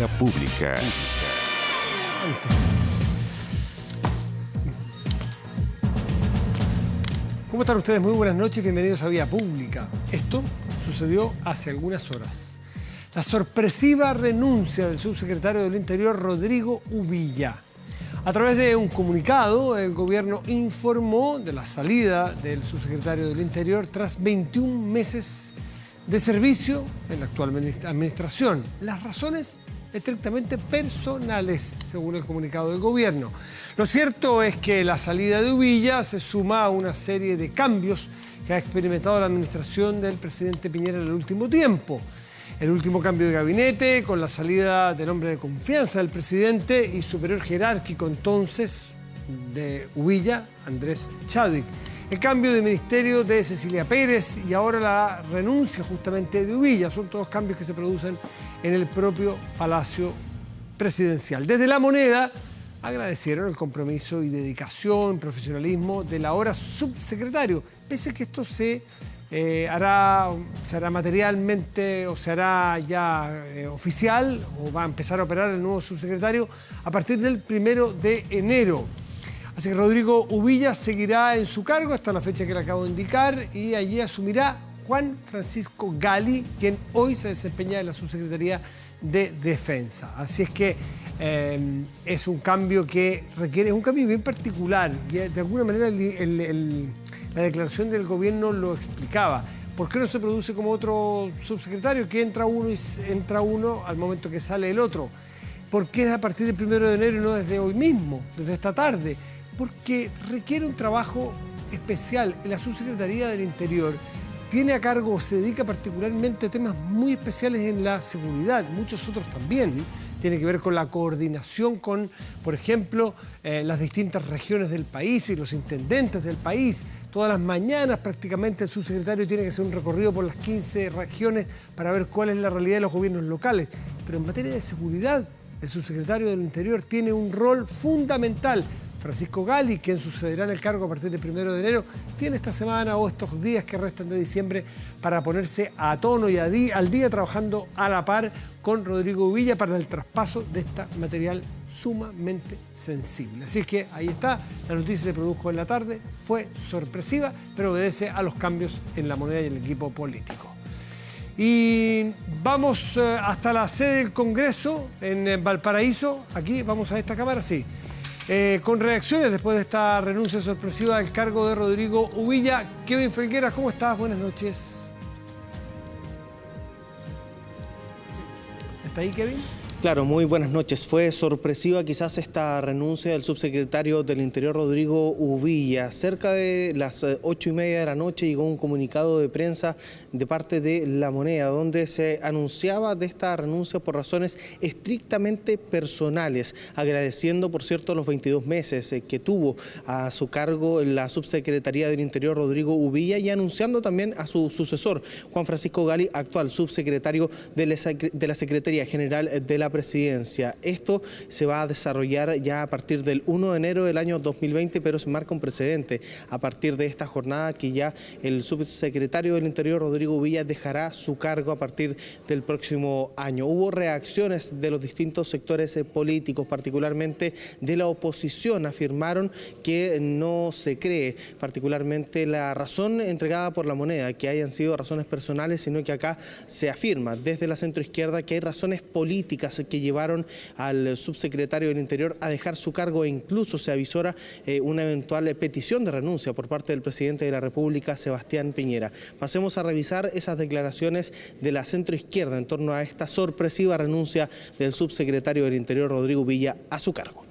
Vía Pública. ¿Cómo están ustedes? Muy buenas noches, bienvenidos a Vía Pública. Esto sucedió hace algunas horas. La sorpresiva renuncia del subsecretario del Interior, Rodrigo Uvilla. A través de un comunicado, el gobierno informó de la salida del subsecretario del Interior tras 21 meses de servicio en la actual administración. Las razones estrictamente personales, según el comunicado del gobierno. Lo cierto es que la salida de Uvilla se suma a una serie de cambios que ha experimentado la administración del presidente Piñera en el último tiempo. El último cambio de gabinete, con la salida del hombre de confianza del presidente y superior jerárquico entonces de Uvilla, Andrés Chadwick. El cambio de ministerio de Cecilia Pérez y ahora la renuncia justamente de Uvilla. Son todos cambios que se producen en el propio Palacio Presidencial. Desde La Moneda agradecieron el compromiso y dedicación, profesionalismo del ahora subsecretario, pese a que esto se hará materialmente o se hará ya oficial o va a empezar a operar el nuevo subsecretario a partir del 1 de enero. Así que Rodrigo Uvilla seguirá en su cargo hasta la fecha que le acabo de indicar y allí asumirá Juan Francisco Gali, quien hoy se desempeña en la Subsecretaría de Defensa. Así es que es un cambio que requiere, es un cambio bien particular y de alguna manera la declaración del gobierno lo explicaba. ¿Por qué no se produce como otro subsecretario que entra uno al momento que sale el otro? ¿Por qué es a partir del 1 de enero y no desde hoy mismo, desde esta tarde? Porque requiere un trabajo especial. La Subsecretaría del Interior tiene a cargo, se dedica particularmente a temas muy especiales en la seguridad, muchos otros también. Tiene que ver con la coordinación con, por ejemplo, las distintas regiones del país y los intendentes del país. Todas las mañanas prácticamente el subsecretario tiene que hacer un recorrido por las 15 regiones para ver cuál es la realidad de los gobiernos locales. Pero en materia de seguridad, el subsecretario del Interior tiene un rol fundamental. Francisco Gali, quien sucederá en el cargo a partir del 1 de enero, tiene esta semana o estos días que restan de diciembre para ponerse a tono y al día trabajando a la par con Rodrigo Uvilla para el traspaso de este material sumamente sensible. Así que ahí está, la noticia se produjo en la tarde, fue sorpresiva, pero obedece a los cambios en La Moneda y el equipo político. Y vamos hasta la sede del Congreso en Valparaíso. Aquí vamos a esta cámara, sí. Con reacciones después de esta renuncia sorpresiva del cargo de Rodrigo Uvilla. Kevin Felgueras, ¿cómo estás? Buenas noches. ¿Está ahí, Kevin? Claro, muy buenas noches. Fue sorpresiva quizás esta renuncia del subsecretario del Interior, Rodrigo Uvilla. Cerca de las 8:30 de la noche llegó un comunicado de prensa de parte de La Moneda, donde se anunciaba de esta renuncia por razones estrictamente personales, agradeciendo, por cierto, los 22 meses que tuvo a su cargo la subsecretaría del Interior, Rodrigo Uvilla, y anunciando también a su sucesor, Juan Francisco Gali, actual subsecretario de la Secretaría General de la Presidencia. Esto se va a desarrollar ya a partir del 1 de enero del año 2020, pero se marca un precedente a partir de esta jornada que ya el subsecretario del Interior, Rodrigo Uvilla, dejará su cargo a partir del próximo año. Hubo reacciones de los distintos sectores políticos, particularmente de la oposición. Afirmaron que no se cree particularmente la razón entregada por La Moneda, que hayan sido razones personales, sino que acá se afirma desde la centroizquierda que hay razones políticas que llevaron al subsecretario del Interior a dejar su cargo e incluso se avisora una eventual petición de renuncia por parte del presidente de la República, Sebastián Piñera. Pasemos a revisar esas declaraciones de la centroizquierda en torno a esta sorpresiva renuncia del subsecretario del Interior, Rodrigo Uvilla, a su cargo.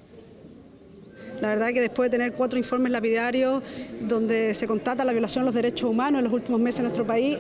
La verdad que después de tener 4 informes lapidarios donde se constata la violación de los derechos humanos en los últimos meses en nuestro país,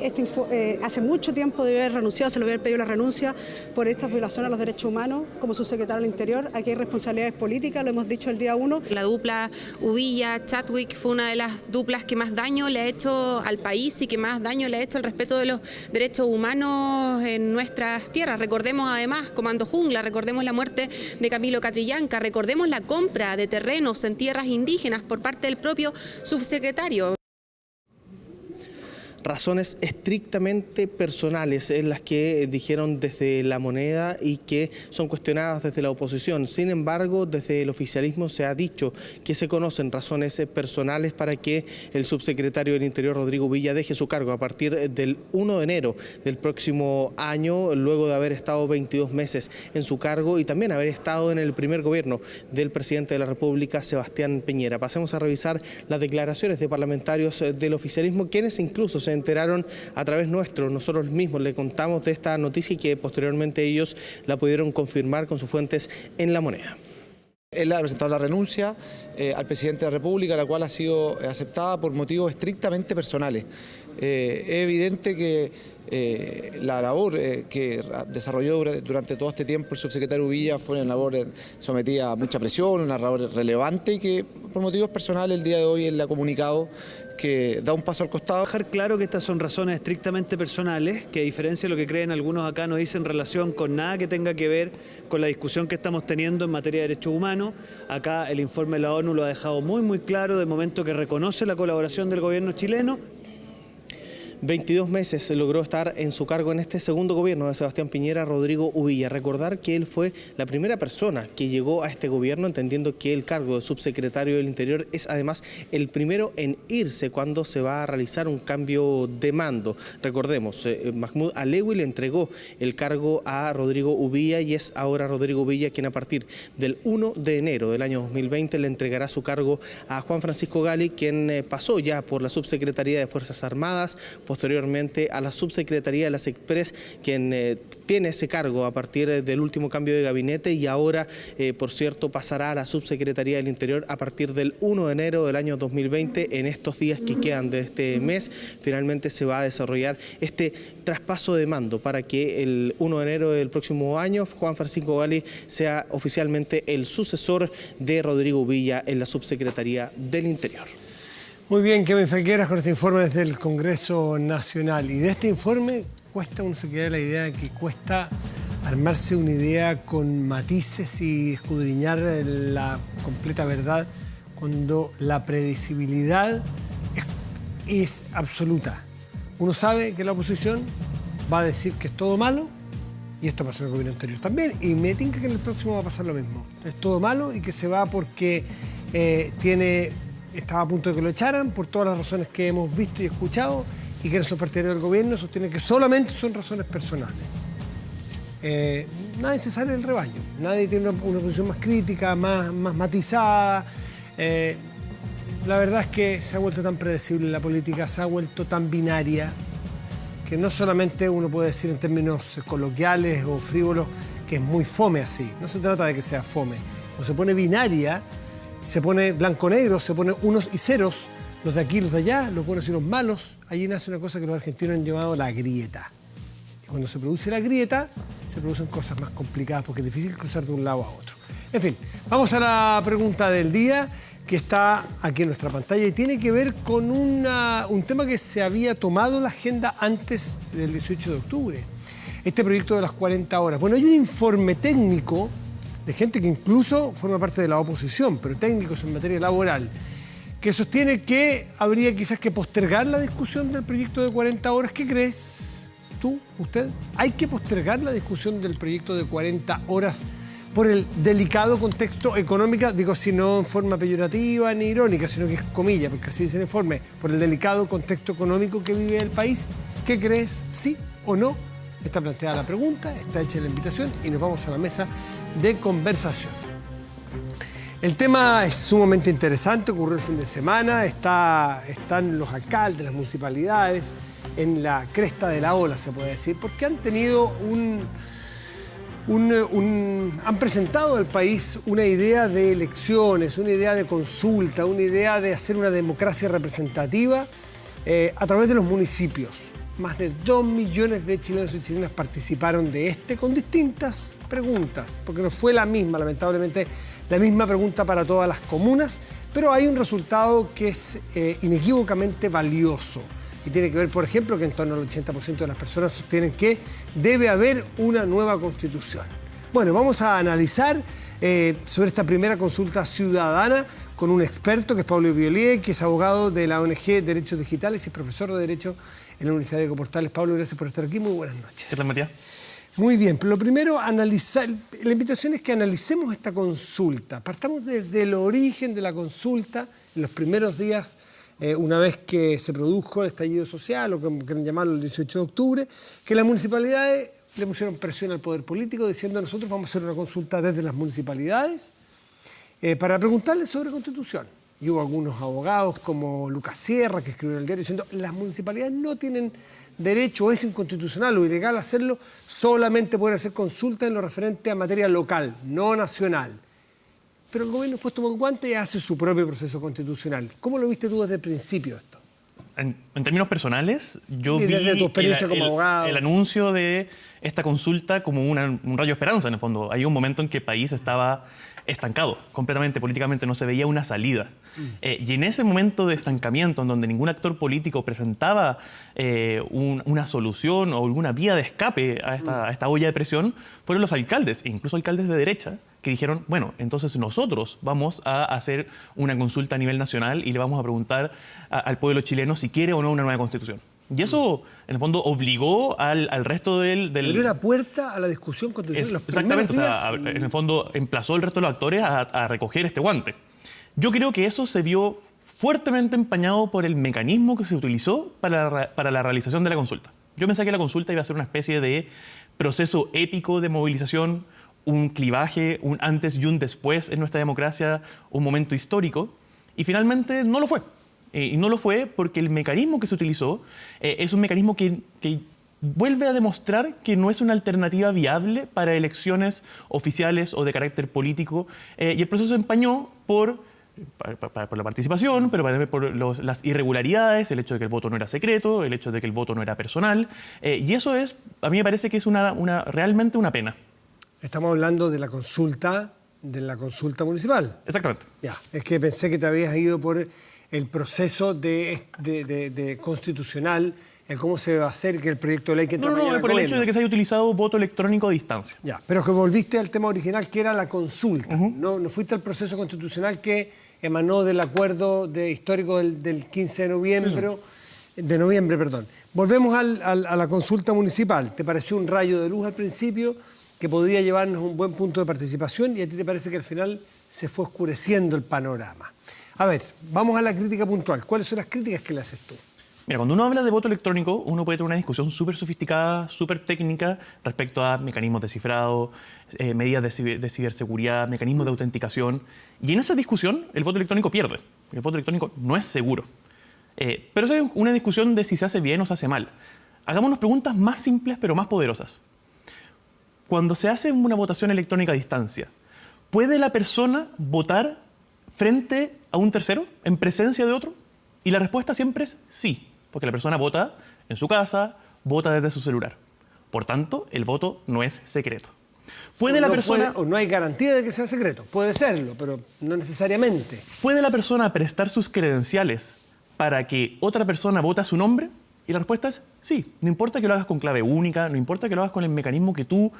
hace mucho tiempo debe haber renunciado, se le hubiera pedido la renuncia por estas violaciones a los derechos humanos como subsecretario del Interior. Aquí hay responsabilidades políticas, lo hemos dicho el día 1. La dupla Uvilla-Chadwick fue una de las duplas que más daño le ha hecho al país y que más daño le ha hecho al respeto de los derechos humanos en nuestras tierras. Recordemos además Comando Jungla, recordemos la muerte de Camilo Catrillanca, recordemos la compra de terrenos en tierras indígenas por parte del propio subsecretario. razones estrictamente personales en las que dijeron desde La Moneda y que son cuestionadas desde la oposición. Sin embargo, desde el oficialismo se ha dicho que se conocen razones personales para que el subsecretario del Interior, Rodrigo Ubilla, deje su cargo a partir del 1 de enero del próximo año, luego de haber estado 22 meses en su cargo y también haber estado en el primer gobierno del presidente de la República, Sebastián Piñera. Pasemos a revisar las declaraciones de parlamentarios del oficialismo, quienes incluso se enteraron a través nuestro. Nosotros mismos le contamos de esta noticia y que posteriormente ellos la pudieron confirmar con sus fuentes en La Moneda. Él ha presentado la renuncia al presidente de la República, la cual ha sido aceptada por motivos estrictamente personales. Es evidente que la labor que desarrolló durante todo este tiempo el subsecretario Ubilla fue una labor sometida a mucha presión, una labor relevante y que por motivos personales el día de hoy él le ha comunicado que da un paso al costado. Dejar claro que estas son razones estrictamente personales, que a diferencia de lo que creen algunos acá no dicen relación con nada que tenga que ver con la discusión que estamos teniendo en materia de derechos humanos. Acá el informe de la ONU lo ha dejado muy claro, de momento que reconoce la colaboración del gobierno chileno. 22 meses logró estar en su cargo en este segundo gobierno de Sebastián Piñera, Rodrigo Ubilla. Recordar que él fue la primera persona que llegó a este gobierno, entendiendo que el cargo de subsecretario del Interior es además el primero en irse cuando se va a realizar un cambio de mando. Recordemos, Mahmoud Alewi le entregó el cargo a Rodrigo Ubilla y es ahora Rodrigo Ubilla quien a partir del 1 de enero del año 2020 le entregará su cargo a Juan Francisco Gali, quien pasó ya por la Subsecretaría de Fuerzas Armadas, posteriormente a la Subsecretaría de las Express, quien tiene ese cargo a partir del último cambio de gabinete y ahora, por cierto, pasará a la Subsecretaría del Interior a partir del 1 de enero del año 2020. En estos días que quedan de este mes, finalmente se va a desarrollar este traspaso de mando para que el 1 de enero del próximo año Juan Francisco Gali sea oficialmente el sucesor de Rodrigo Ubilla en la Subsecretaría del Interior. Muy bien, Kevin Felgueras con este informe desde el Congreso Nacional. Y de este informe uno se queda la idea de que cuesta armarse una idea con matices y escudriñar la completa verdad cuando la predecibilidad es absoluta. Uno sabe que la oposición va a decir que es todo malo, y esto pasó en el gobierno anterior también, y me tinca que en el próximo va a pasar lo mismo. Es todo malo y que se va porque estaba a punto de que lo echaran por todas las razones que hemos visto y escuchado, y que esos partidarios del gobierno sostienen que solamente son razones personales. Nadie se sale del rebaño, nadie tiene una posición más crítica, más matizada. La verdad es que se ha vuelto tan predecible la política, se ha vuelto tan binaria, que no solamente uno puede decir en términos coloquiales o frívolos que es muy fome así. No se trata de que sea fome. O se pone binaria, se pone blanco-negro, se pone unos y ceros, los de aquí, los de allá, los buenos y los malos. Allí nace una cosa que los argentinos han llamado la grieta. Y cuando se produce la grieta, se producen cosas más complicadas porque es difícil cruzar de un lado a otro. En fin, vamos a la pregunta del día que está aquí en nuestra pantalla y tiene que ver con un tema que se había tomado en la agenda antes del 18 de octubre. Este proyecto de las 40 horas. Bueno, hay un informe técnico de gente que incluso forma parte de la oposición, pero técnicos en materia laboral, que sostiene que habría quizás que postergar la discusión del proyecto de 40 horas. ¿Qué crees tú, usted? ¿Hay que postergar la discusión del proyecto de 40 horas por el delicado contexto económico? Digo, si no en forma peyorativa ni irónica, sino que es comilla, porque así dice el informe, por el delicado contexto económico que vive el país. ¿Qué crees? ¿Sí o no? Está planteada la pregunta, está hecha la invitación y nos vamos a la mesa de conversación. El tema es sumamente interesante, ocurrió el fin de semana, están los alcaldes, las municipalidades en la cresta de la ola, se puede decir, porque han tenido han presentado al país una idea de elecciones, una idea de consulta, una idea de hacer una democracia representativa a través de los municipios. Más de 2 millones de chilenos y chilenas participaron de con distintas preguntas, porque no fue la misma, lamentablemente, la misma pregunta para todas las comunas, pero hay un resultado que es inequívocamente valioso. Y tiene que ver, por ejemplo, que en torno al 80% de las personas sostienen que debe haber una nueva constitución. Bueno, vamos a analizar sobre esta primera consulta ciudadana con un experto que es Pablo Biolier, que es abogado de la ONG Derechos Digitales y profesor de Derecho en la Universidad de Portales. Pablo, gracias por estar aquí. Muy buenas noches. ¿Qué tal, Matías? Muy bien, pero lo primero, analizar. La invitación es que analicemos esta consulta. Partamos desde el origen de la consulta, en los primeros días, una vez que se produjo el estallido social, o como quieren llamarlo, el 18 de octubre, que las municipalidades le pusieron presión al poder político diciendo nosotros vamos a hacer una consulta desde las municipalidades para preguntarles sobre Constitución. Y hubo algunos abogados como Lucas Sierra que escribieron en el diario diciendo las municipalidades no tienen derecho, o es inconstitucional o ilegal hacerlo, solamente pueden hacer consulta en lo referente a materia local, no nacional. Pero el gobierno después toma un guante y hace su propio proceso constitucional. ¿Cómo lo viste tú desde el principio esto? En términos personales, yo Y vi desde tu experiencia como abogado. el anuncio de esta consulta como un rayo de esperanza, en el fondo. Hay un momento en que el país estaba estancado completamente, políticamente, no se veía una salida. Y en ese momento de estancamiento, en donde ningún actor político presentaba una solución o alguna vía de escape a esta olla de presión, fueron los alcaldes, e incluso alcaldes de derecha, que dijeron, bueno, entonces nosotros vamos a hacer una consulta a nivel nacional y le vamos a preguntar al pueblo chileno si quiere o no una nueva constitución. Y eso, en el fondo, obligó al resto del... Abrió la puerta a la discusión constitucional. Los Exactamente, primeros o sea, días. en el fondo emplazó al resto de los actores a recoger este guante. Yo creo que eso se vio fuertemente empañado por el mecanismo que se utilizó para la realización de la consulta. Yo pensé que la consulta iba a ser una especie de proceso épico de movilización, un clivaje, un antes y un después en nuestra democracia, un momento histórico, y finalmente no lo fue. Y no lo fue porque el mecanismo que se utilizó es un mecanismo que vuelve a demostrar que no es una alternativa viable para elecciones oficiales o de carácter político, y el proceso se empañó por la participación, pero también por las irregularidades, el hecho de que el voto no era secreto, el hecho de que el voto no era personal, y eso es, a mí me parece que es realmente una pena. Estamos hablando de la consulta municipal. Exactamente. Ya, es que pensé que te habías ido por el proceso de constitucional, el cómo se va a hacer, que el proyecto de ley que entra mañana al por el gobierno. hecho de que se haya utilizado voto electrónico a distancia. Ya, pero que volviste al tema original, que era la consulta. No fuiste al proceso constitucional que emanó del acuerdo histórico del 15 de noviembre. Volvemos a la consulta municipal. ¿Te pareció un rayo de luz al principio que podría llevarnos a un buen punto de participación y a ti te parece que al final se fue oscureciendo el panorama? A ver, vamos a la crítica puntual. ¿Cuáles son las críticas que le haces tú? Mira, cuando uno habla de voto electrónico, uno puede tener una discusión súper sofisticada, súper técnica respecto a mecanismos de cifrado, medidas de ciberseguridad, mecanismos de autenticación. Y en esa discusión, el voto electrónico pierde. El voto electrónico no es seguro. Pero esa es una discusión de si se hace bien o se hace mal. Hagámonos preguntas más simples pero más poderosas. Cuando se hace una votación electrónica a distancia, ¿puede la persona votar frente a un tercero, en presencia de otro? Y la respuesta siempre es sí, porque la persona vota en su casa, vota desde su celular. Por tanto, el voto no es secreto. O no hay garantía de que sea secreto. Puede serlo, pero no necesariamente. ¿Puede la persona prestar sus credenciales para que otra persona vote a su nombre? Y la respuesta es sí. No importa que lo hagas con clave única, no importa que lo hagas con el mecanismo que tú,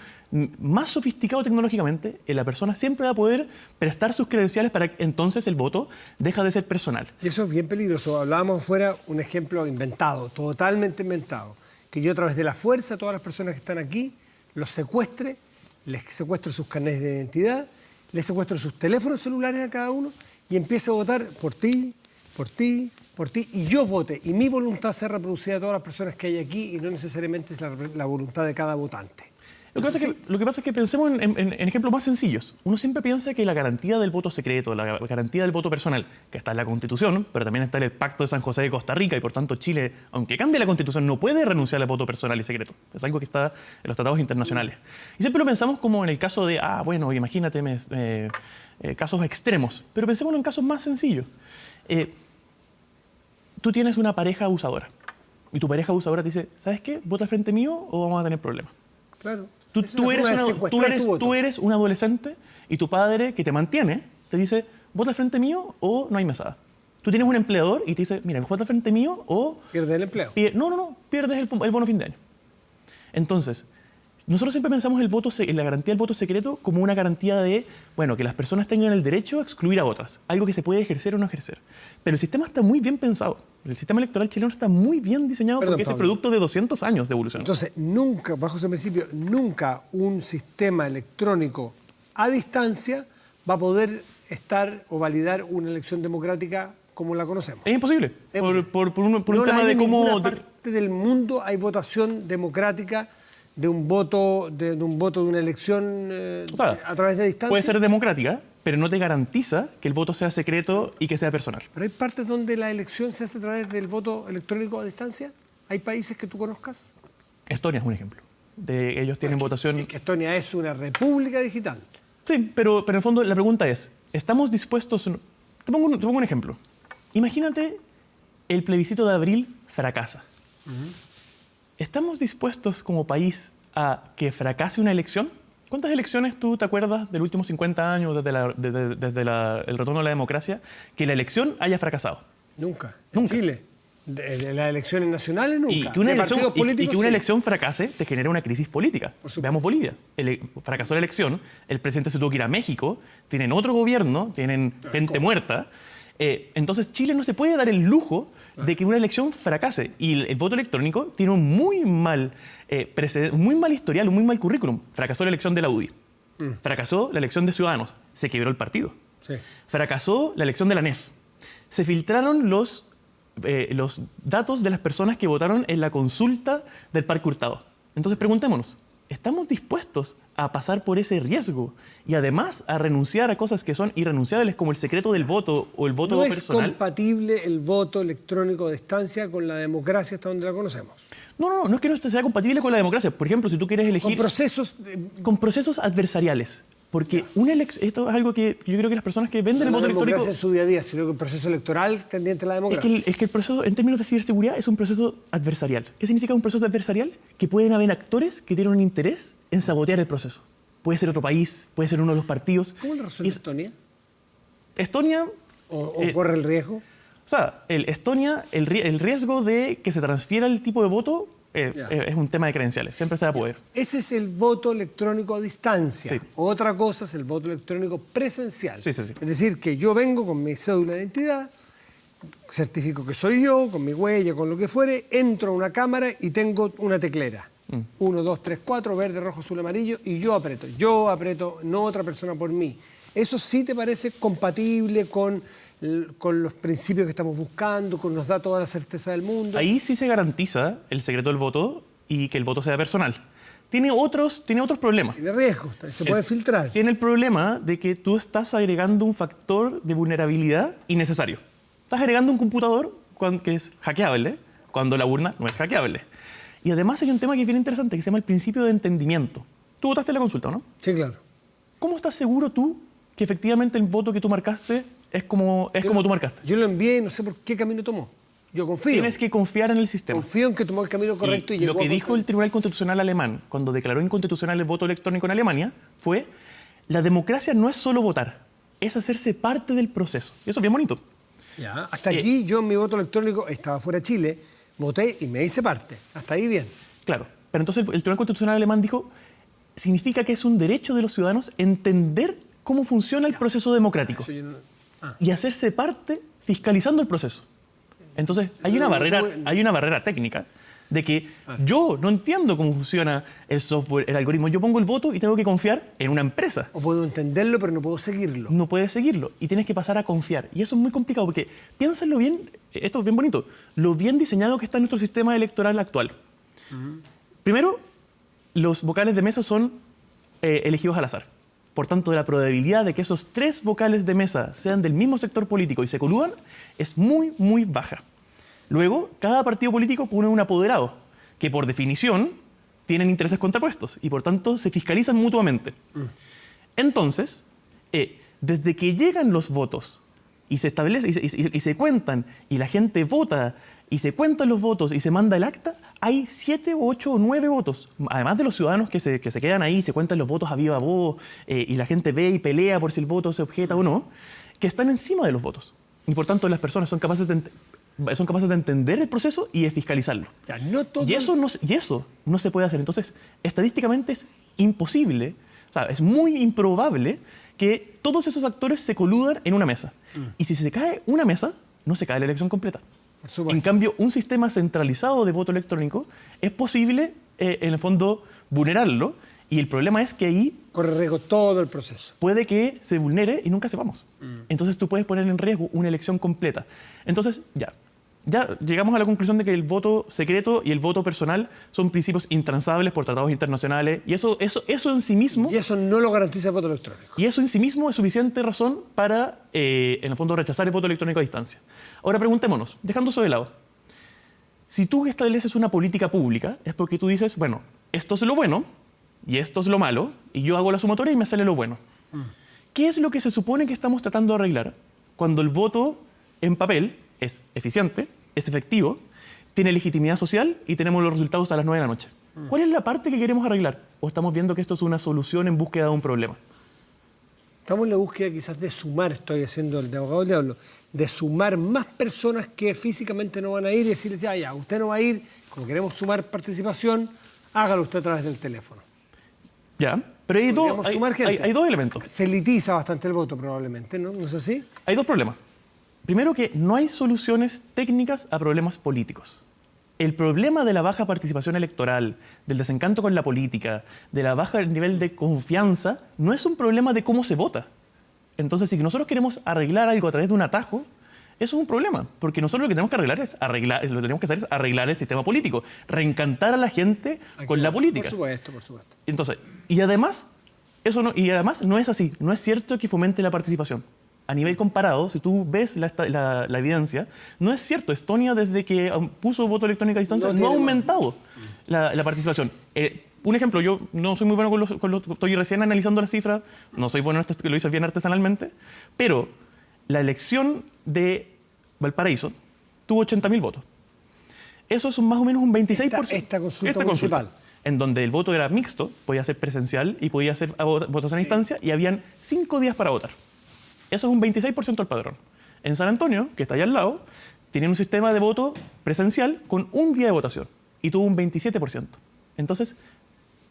más sofisticado tecnológicamente, la persona siempre va a poder prestar sus credenciales para que entonces el voto deja de ser personal. Y eso es bien peligroso. Hablábamos afuera un ejemplo inventado, totalmente inventado. Que yo a través de la fuerza, a todas las personas que están aquí, los secuestre, les secuestro sus carnets de identidad, les secuestro sus teléfonos celulares a cada uno y empiezo a votar por ti, por ti, por ti, y yo vote, y mi voluntad sea reproducida a todas las personas que hay aquí y no necesariamente es la voluntad de cada votante. Lo que pasa es que pensemos en ejemplos más sencillos. Uno siempre piensa que la garantía del voto secreto, la garantía del voto personal, que está en la Constitución, pero también está en el Pacto de San José de Costa Rica, y por tanto Chile, aunque cambie la Constitución, no puede renunciar al voto personal y secreto. Es algo que está en los tratados internacionales. Y siempre lo pensamos como en el caso de, bueno, imagínate casos extremos, pero pensémoslo en casos más sencillos. Tú tienes una pareja abusadora y tu pareja abusadora te dice, ¿sabes qué? ¿Vota al frente mío o vamos a tener problemas? Claro. Tú eres un adolescente y tu padre que te mantiene te dice, ¿vota al frente mío o no hay mesada? Tú tienes un empleador y te dice, mira, ¿vota al frente mío o... ¿Pierdes el empleo? No, pierdes el bono fin de año. Entonces, Nosotros siempre pensamos en la garantía del voto secreto como una garantía de, bueno, que las personas tengan el derecho a excluir a otras, algo que se puede ejercer o no ejercer. Pero el sistema está muy bien pensado. El sistema electoral chileno está muy bien diseñado porque es el producto de 200 años de evolución. Entonces, nunca, bajo ese principio, nunca un sistema electrónico a distancia va a poder estar o validar una elección democrática como la conocemos. Es imposible. Por un tema de en cómo... ninguna parte del mundo hay votación democrática de un voto de una elección O sea, a través de distancia. puede ser democrática, pero no te garantiza que el voto sea secreto y que sea personal. Pero hay partes donde la elección se hace a través del voto electrónico a distancia. ¿Hay países que tú conozcas? Estonia es un ejemplo. Ellos tienen votación... Es que Estonia es una república digital. Sí, pero en el fondo la pregunta es, ¿estamos dispuestos...? Te pongo un ejemplo. Imagínate el plebiscito de abril fracasa. ¿Estamos dispuestos como país a que fracase una elección? ¿Cuántas elecciones tú te acuerdas del últimos 50 años, desde el retorno a la democracia, que la elección haya fracasado? Nunca. Nunca. En Chile, de las elecciones nacionales nunca. Y que una, de elección, partidos políticos, y que una sí. elección fracase te genera una crisis política. supuesto. Veamos Bolivia. Fracasó la elección, el presidente se tuvo que ir a México, tienen otro gobierno, tienen gente muerta. Entonces Chile no se puede dar el lujo de que una elección fracase. Y el voto electrónico tiene un muy mal historial, un muy mal currículum. Fracasó la elección de la UDI. Fracasó la elección de Ciudadanos. Se quebró el partido. Sí. Fracasó la elección de la NEF. Se filtraron los datos de las personas que votaron en la consulta del Parque Hurtado. Entonces preguntémonos, ¿estamos dispuestos a pasar por ese riesgo y además a renunciar a cosas que son irrenunciables como el secreto del voto o el voto No personal? es compatible el voto electrónico a distancia con la democracia hasta donde la conocemos. No es que no sea compatible con la democracia. Por ejemplo, si tú quieres elegir... Con procesos... con procesos adversariales. Porque esto es algo que yo creo que las personas que venden el No voto la democracia electrónico... en su día a día, sino que el proceso electoral tendiente a la democracia. Es que el proceso, en términos de ciberseguridad, es un proceso adversarial. ¿Qué significa un proceso adversarial? Que pueden haber actores que tienen un interés en sabotear el proceso. Puede ser otro país, puede ser uno de los partidos. ¿Cómo lo resuelve Estonia? Estonia... ¿O corre el riesgo? O sea, Estonia, el riesgo de que se transfiera el tipo de voto es un tema de credenciales. Siempre se va a poder. Ese es el voto electrónico a distancia. Sí. Otra cosa es el voto electrónico presencial. Sí. Es decir, que yo vengo con mi cédula de identidad, certifico que soy yo, con mi huella, con lo que fuere, entro a una cámara y tengo una teclera. 1, 2, 3, 4, verde, rojo, azul, amarillo, y yo aprieto, no otra persona por mí. ¿Eso sí te parece compatible con los principios que estamos buscando, con nos da toda la certeza del mundo? Ahí sí se garantiza el secreto del voto y que el voto sea personal. Tiene otros problemas. Tiene riesgos, se puede filtrar. Tiene el problema de que tú estás agregando un factor de vulnerabilidad innecesario. Estás agregando un computador que es hackeable cuando la urna no es hackeable. Y además hay un tema que es bien interesante que se llama el principio de entendimiento. Tú votaste en la consulta, ¿no? Sí, claro. ¿Cómo estás seguro tú que efectivamente el voto que tú marcaste es como tú marcaste? Yo lo envié y no sé por qué camino tomó. Yo confío. Tienes que confiar en el sistema. Confío en que tomó el camino correcto y llegó lo que a dijo el Tribunal Constitucional alemán cuando declaró inconstitucional el voto electrónico en Alemania fue: la democracia no es solo votar, es hacerse parte del proceso. Y eso es bien bonito. Ya. Hasta aquí yo en mi voto electrónico estaba fuera de Chile, voté y me hice parte. Hasta ahí bien. Claro. Pero entonces el Tribunal Constitucional alemán dijo: significa que es un derecho de los ciudadanos entender cómo funciona el proceso democrático y hacerse parte fiscalizando el proceso. Entonces hay una barrera técnica de que yo no entiendo cómo funciona el software, el algoritmo. Yo pongo el voto y tengo que confiar en una empresa. O puedo entenderlo, pero no puedo seguirlo. No puedes seguirlo y tienes que pasar a confiar. Y eso es muy complicado porque piénsenlo bien, esto es bien bonito, lo bien diseñado que está nuestro sistema electoral actual. Primero, los vocales de mesa son elegidos al azar. Por tanto, la probabilidad de que esos 3 vocales de mesa sean del mismo sector político y se coludan es muy, muy baja. Luego, cada partido político pone un apoderado, que por definición tienen intereses contrapuestos y por tanto se fiscalizan mutuamente. Entonces, desde que llegan los votos y se establece y se cuentan y la gente vota y se cuentan los votos y se manda el acta, hay 7, 8 o 9 votos. Además de los ciudadanos que se quedan ahí, se cuentan los votos a viva voz y la gente ve y pelea por si el voto se objeta o no, que están encima de los votos. Y por tanto las personas son capaces de son capaces de entender el proceso y de fiscalizarlo. Ya, no todo... Y eso no se puede hacer. Entonces, estadísticamente es imposible, o sea, es muy improbable que todos esos actores se coludan en una mesa. Y si se cae una mesa, no se cae la elección completa. Por supuesto. En cambio, un sistema centralizado de voto electrónico es posible, en el fondo, vulnerarlo. Y el problema es que ahí Corre riesgo todo el proceso. puede que se vulnere y nunca sepamos. Entonces tú puedes poner en riesgo una elección completa. Entonces, ya llegamos a la conclusión de que el voto secreto y el voto personal son principios intransables por tratados internacionales. Y eso en sí mismo... Y eso no lo garantiza el voto electrónico. Y eso en sí mismo es suficiente razón para, en el fondo, rechazar el voto electrónico a distancia. Ahora preguntémonos, dejando eso de lado. Si tú estableces una política pública, es porque tú dices, bueno, esto es lo bueno y esto es lo malo, y yo hago la sumatoria y me sale lo bueno. ¿Qué es lo que se supone que estamos tratando de arreglar cuando el voto en papel es eficiente, es efectivo, tiene legitimidad social y tenemos los resultados a las 9 de la noche? ¿Cuál es la parte que queremos arreglar? ¿O estamos viendo que esto es una solución en búsqueda de un problema? Estamos en la búsqueda quizás de sumar, estoy haciendo el de abogado del diablo, de sumar más personas que físicamente no van a ir y decirles, ya, usted no va a ir, como queremos sumar participación, hágalo usted a través del teléfono. Ya, pero hay dos elementos. Se elitiza bastante el voto probablemente, ¿no? ¿No es así? Hay dos problemas. Primero, que no hay soluciones técnicas a problemas políticos. El problema de la baja participación electoral, del desencanto con la política, de la baja nivel de confianza, no es un problema de cómo se vota. Entonces, si nosotros queremos arreglar algo a través de un atajo, eso es un problema, porque nosotros lo que tenemos que arreglar lo que tenemos que hacer es arreglar el sistema político, reencantar a la gente con la política. Por supuesto, por supuesto. Entonces, y además no es así, no es cierto que fomente la participación. A nivel comparado, si tú ves la evidencia, no es cierto. Estonia, desde que puso voto electrónico a distancia, no ha aumentado la participación. Un ejemplo, yo no soy muy bueno estoy recién analizando las cifras, no soy bueno en esto, lo hice bien artesanalmente, pero la elección de Valparaíso tuvo 80.000 votos. Eso es más o menos un 26%. Esta consulta municipal. En donde el voto era mixto, podía ser presencial y podía ser votación a distancia, y habían 5 días para votar. Eso es un 26% del padrón. En San Antonio, que está allá al lado, tienen un sistema de voto presencial con un día de votación y tuvo un 27%. Entonces,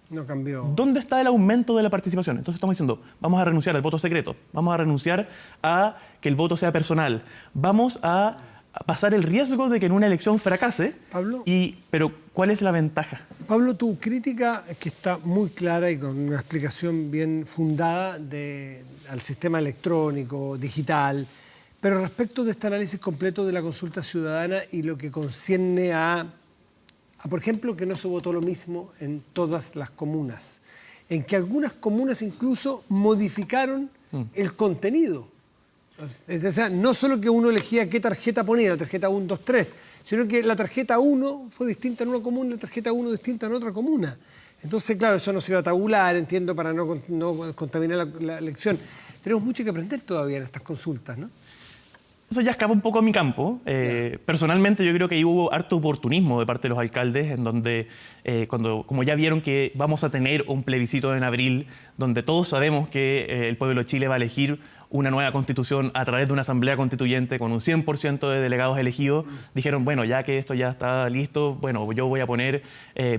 no cambió. ¿Dónde está el aumento de la participación? Entonces estamos diciendo, vamos a renunciar al voto secreto, vamos a renunciar a que el voto sea personal, vamos a pasar el riesgo de que en una elección fracase. Pablo, pero ¿cuál es la ventaja? Pablo, tu crítica, que está muy clara y con una explicación bien fundada al sistema electrónico, digital, pero respecto de este análisis completo de la consulta ciudadana y lo que concierne a, por ejemplo, que no se votó lo mismo en todas las comunas, en que algunas comunas incluso modificaron el contenido. O sea, no solo que uno elegía qué tarjeta ponía, la tarjeta 1, 2, 3, sino que la tarjeta 1 fue distinta en una comuna y la tarjeta 1 distinta en otra comuna. Entonces, claro, eso no se iba a tabular, entiendo, para no contaminar la elección. Tenemos mucho que aprender todavía en estas consultas, ¿no? Eso ya escapa un poco a mi campo. Personalmente yo creo que ahí hubo harto oportunismo de parte de los alcaldes, en donde, como ya vieron que vamos a tener un plebiscito en abril, donde todos sabemos que el pueblo de Chile va a elegir una nueva constitución a través de una asamblea constituyente con un 100% de delegados elegidos, dijeron, bueno, ya que esto ya está listo, bueno, yo voy a poner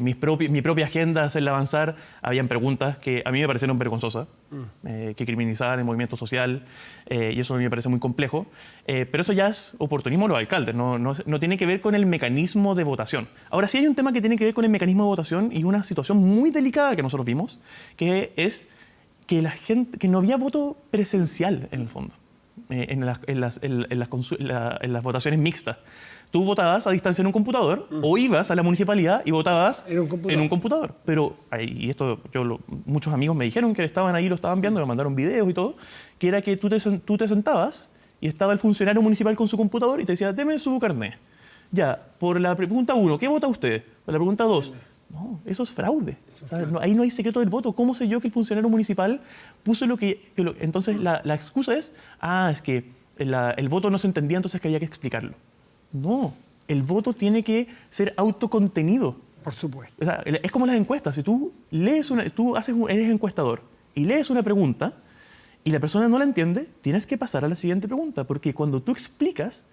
mi propia agenda, hacerla avanzar. Habían preguntas que a mí me parecieron vergonzosas, que criminalizaban el movimiento social, y eso a mí me parece muy complejo. Pero eso ya es oportunismo de los alcaldes, no tiene que ver con el mecanismo de votación. Ahora sí hay un tema que tiene que ver con el mecanismo de votación y una situación muy delicada que nosotros vimos, que es que no había voto presencial en el fondo, en las votaciones mixtas. Tú votabas a distancia en un computador o ibas a la municipalidad y votabas en un computador. Pero, y esto muchos amigos me dijeron que estaban ahí, lo estaban viendo, me mandaron videos y todo, que era que tú te sentabas y estaba el funcionario municipal con su computador y te decía, deme su carnet. Ya, por la pregunta 1, ¿qué vota usted? Por la pregunta 2, no, eso es fraude. O sea, ahí no hay secreto del voto. ¿Cómo sé yo que el funcionario municipal puso lo que... Entonces la excusa es, es que el voto no se entendía, entonces que había que explicarlo. No, el voto tiene que ser autocontenido. Por supuesto. O sea, es como las encuestas. Si tú eres encuestador y lees una pregunta y la persona no la entiende, tienes que pasar a la siguiente pregunta, porque cuando tú explicas,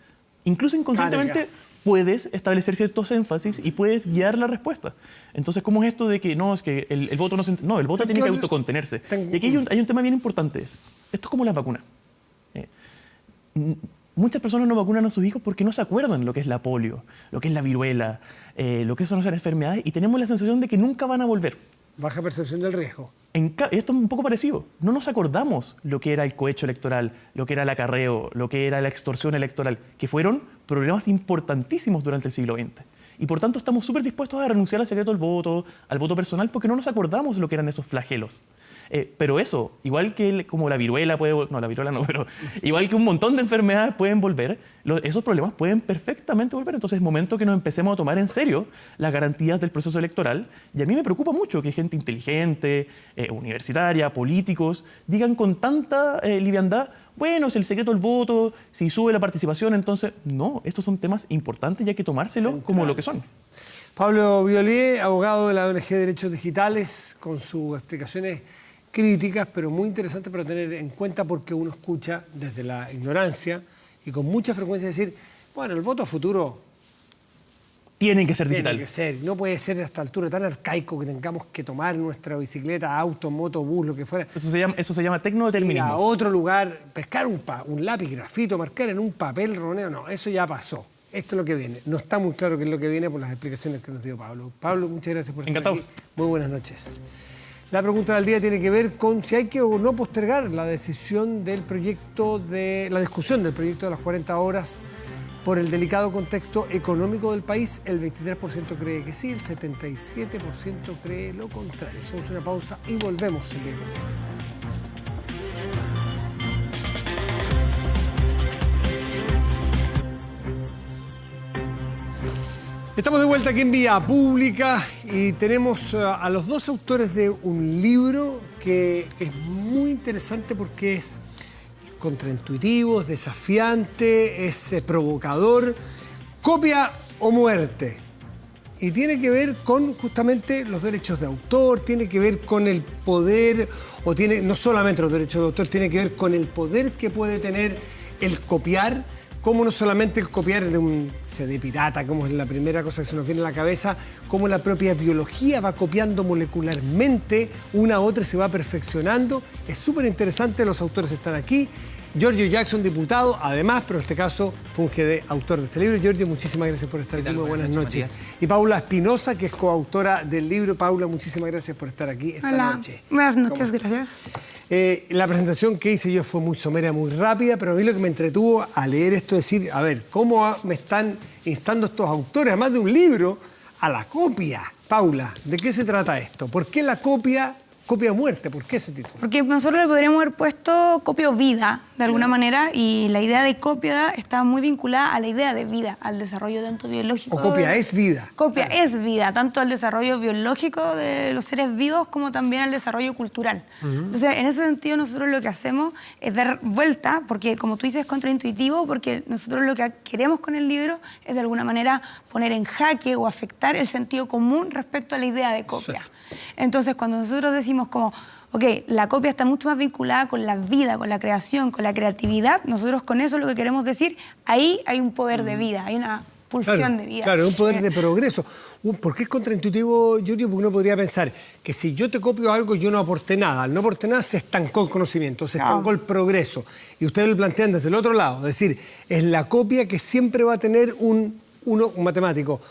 incluso inconscientemente Cargas. puedes establecer ciertos énfasis y puedes guiar la respuesta. Entonces, ¿cómo es esto de que no, es que el voto no se... No, el voto tiene que autocontenerse. Y aquí hay un tema bien importante. Esto es como las vacunas. Muchas personas no vacunan a sus hijos porque no se acuerdan lo que es la polio, lo que es la viruela, lo que son esas enfermedades, y tenemos la sensación de que nunca van a volver. Baja percepción del riesgo. Esto es un poco parecido. No nos acordamos lo que era el cohecho electoral, lo que era el acarreo, lo que era la extorsión electoral, que fueron problemas importantísimos durante el siglo XX. Y por tanto estamos súper dispuestos a renunciar al secreto del voto, al voto personal, porque no nos acordamos lo que eran esos flagelos. Pero eso, igual que como la viruela no, la viruela no, pero igual que un montón de enfermedades pueden volver, esos problemas pueden perfectamente volver. Entonces es momento que nos empecemos a tomar en serio las garantías del proceso electoral. Y a mí me preocupa mucho que gente inteligente, universitaria, políticos, digan con tanta liviandad, bueno, si el secreto del voto, si sube la participación, entonces... No, estos son temas importantes y hay que tomárselos como lo que son. Pablo Violier, abogado de la ONG Derechos Digitales, con sus explicaciones críticas, pero muy interesantes para tener en cuenta, porque uno escucha desde la ignorancia y con mucha frecuencia decir, bueno, el voto a futuro Tiene que ser digital. tiene que ser, no puede ser a esta altura tan arcaico que tengamos que tomar nuestra bicicleta, auto, moto, bus, lo que fuera. Eso se llama Ir tecnodeterminismo. a otro lugar, pescar un lápiz grafito, marcar en un papel roneo, no, eso ya pasó. Esto es lo que viene. No está muy claro qué es lo que viene por las explicaciones que nos dio Pablo. Pablo, muchas gracias por estar Encantado. aquí. Muy buenas noches. La pregunta del día tiene que ver con si hay que o no postergar la decisión del proyecto la discusión del proyecto de las 40 horas por el delicado contexto económico del país. El 23% cree que sí, el 77% cree lo contrario. Hacemos una pausa y volvemos en breve. Estamos de vuelta aquí en Vía Pública y tenemos a los dos autores de un libro que es muy interesante porque es contraintuitivo, es desafiante, es provocador. Copia o muerte. Y tiene que ver con justamente los derechos de autor, tiene que ver con el poder, no solamente los derechos de autor, tiene que ver con el poder que puede tener el copiar. Como no solamente el copiar de un CD pirata, como es la primera cosa que se nos viene a la cabeza, como la propia biología va copiando molecularmente una a otra y se va perfeccionando. Es súper interesante, los autores están aquí. Giorgio Jackson, diputado, además, pero en este caso funge de autor de este libro. Giorgio, muchísimas gracias por estar aquí, muy buenas noches. Y Paula Espinosa, que es coautora del libro. Paula, muchísimas gracias por estar aquí esta noche. Buenas noches, gracias. La presentación que hice yo fue muy somera, muy rápida, pero a mí lo que me entretuvo a leer esto es decir, a ver, ¿cómo me están instando estos autores, además de un libro, a la copia? Paula, ¿de qué se trata esto? ¿Por qué la copia o muerte? ¿Por qué ese título? Porque nosotros le podríamos haber puesto copia o vida, de alguna manera, y la idea de copia está muy vinculada a la idea de vida, al desarrollo tanto biológico... O copia es vida. Copia es vida, tanto al desarrollo biológico de los seres vivos como también al desarrollo cultural. Entonces, en ese sentido, nosotros lo que hacemos es dar vuelta, porque como tú dices, es contraintuitivo, porque nosotros lo que queremos con el libro es de alguna manera poner en jaque o afectar el sentido común respecto a la idea de copia. Sí. Entonces, cuando nosotros decimos como, ok, la copia está mucho más vinculada con la vida, con la creación, con la creatividad, nosotros con eso lo que queremos decir, ahí hay un poder de vida, hay una pulsión de vida. Claro, un poder de progreso. ¿Por qué es contraintuitivo, Giorgio? Porque uno podría pensar que si yo te copio algo, yo no aporté nada. Al no aporté nada, se estancó el conocimiento, se estancó el progreso. Y ustedes lo plantean desde el otro lado, es decir, es la copia que siempre va a tener un matemático,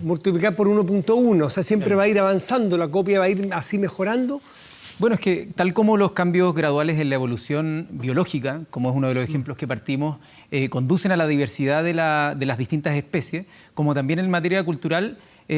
multiplicar por 1.1, o sea, siempre va a ir avanzando, la copia va a ir así mejorando. Bueno, es que tal como los cambios graduales en la evolución biológica, como es uno de los ejemplos que partimos, conducen a la diversidad de las distintas especies, como también en materia cultural,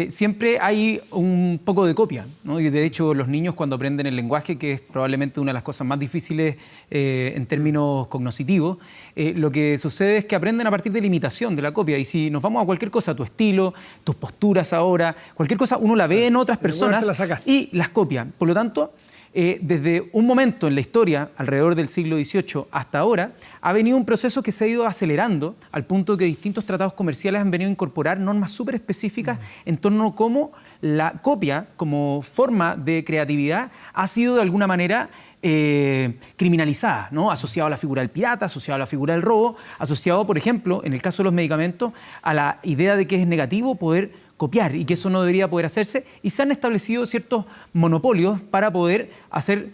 siempre hay un poco de copia, ¿no? Y de hecho los niños cuando aprenden el lenguaje, que es probablemente una de las cosas más difíciles en términos cognitivos, lo que sucede es que aprenden a partir de la imitación, de la copia. Y si nos vamos a cualquier cosa, tu estilo, tus posturas ahora, cualquier cosa uno la ve en otras personas y las copia. Por lo tanto, desde un momento en la historia, alrededor del siglo XVIII hasta ahora, ha venido un proceso que se ha ido acelerando al punto que distintos tratados comerciales han venido a incorporar normas súper específicas en torno a cómo la copia, como forma de creatividad, ha sido de alguna manera criminalizadas, ¿no? Asociado a la figura del pirata, asociado a la figura del robo, asociado, por ejemplo, en el caso de los medicamentos, a la idea de que es negativo poder copiar y que eso no debería poder hacerse, y se han establecido ciertos monopolios para poder hacer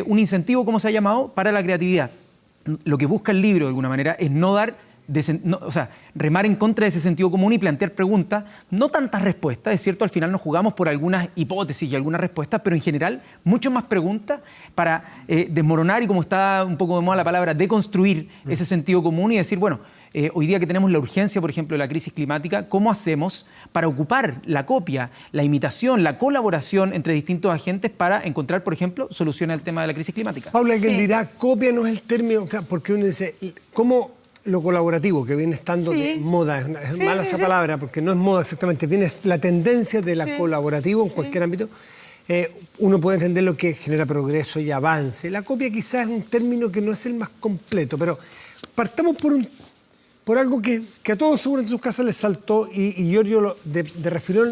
un incentivo, como se ha llamado, para la creatividad. Lo que busca el libro, de alguna manera, es no dar, remar en contra de ese sentido común y plantear preguntas, no tantas respuestas, es cierto, al final nos jugamos por algunas hipótesis y algunas respuestas, pero en general mucho más preguntas para desmoronar y, como está un poco de moda la palabra, deconstruir ese sentido común y decir, bueno, hoy día que tenemos la urgencia, por ejemplo, de la crisis climática, ¿cómo hacemos para ocupar la copia, la imitación, la colaboración entre distintos agentes para encontrar, por ejemplo, soluciones al tema de la crisis climática? Paula, alguien dirá, copia no es el término, porque uno dice, ¿cómo lo colaborativo, que viene estando de moda? Es mala esa palabra, porque no es moda exactamente, viene la tendencia de la colaborativo en cualquier ámbito. Uno puede entender lo que genera progreso y avance. La copia quizás es un término que no es el más completo, pero partamos por algo que a todos seguro en sus casas les saltó, y Giorgio de refirió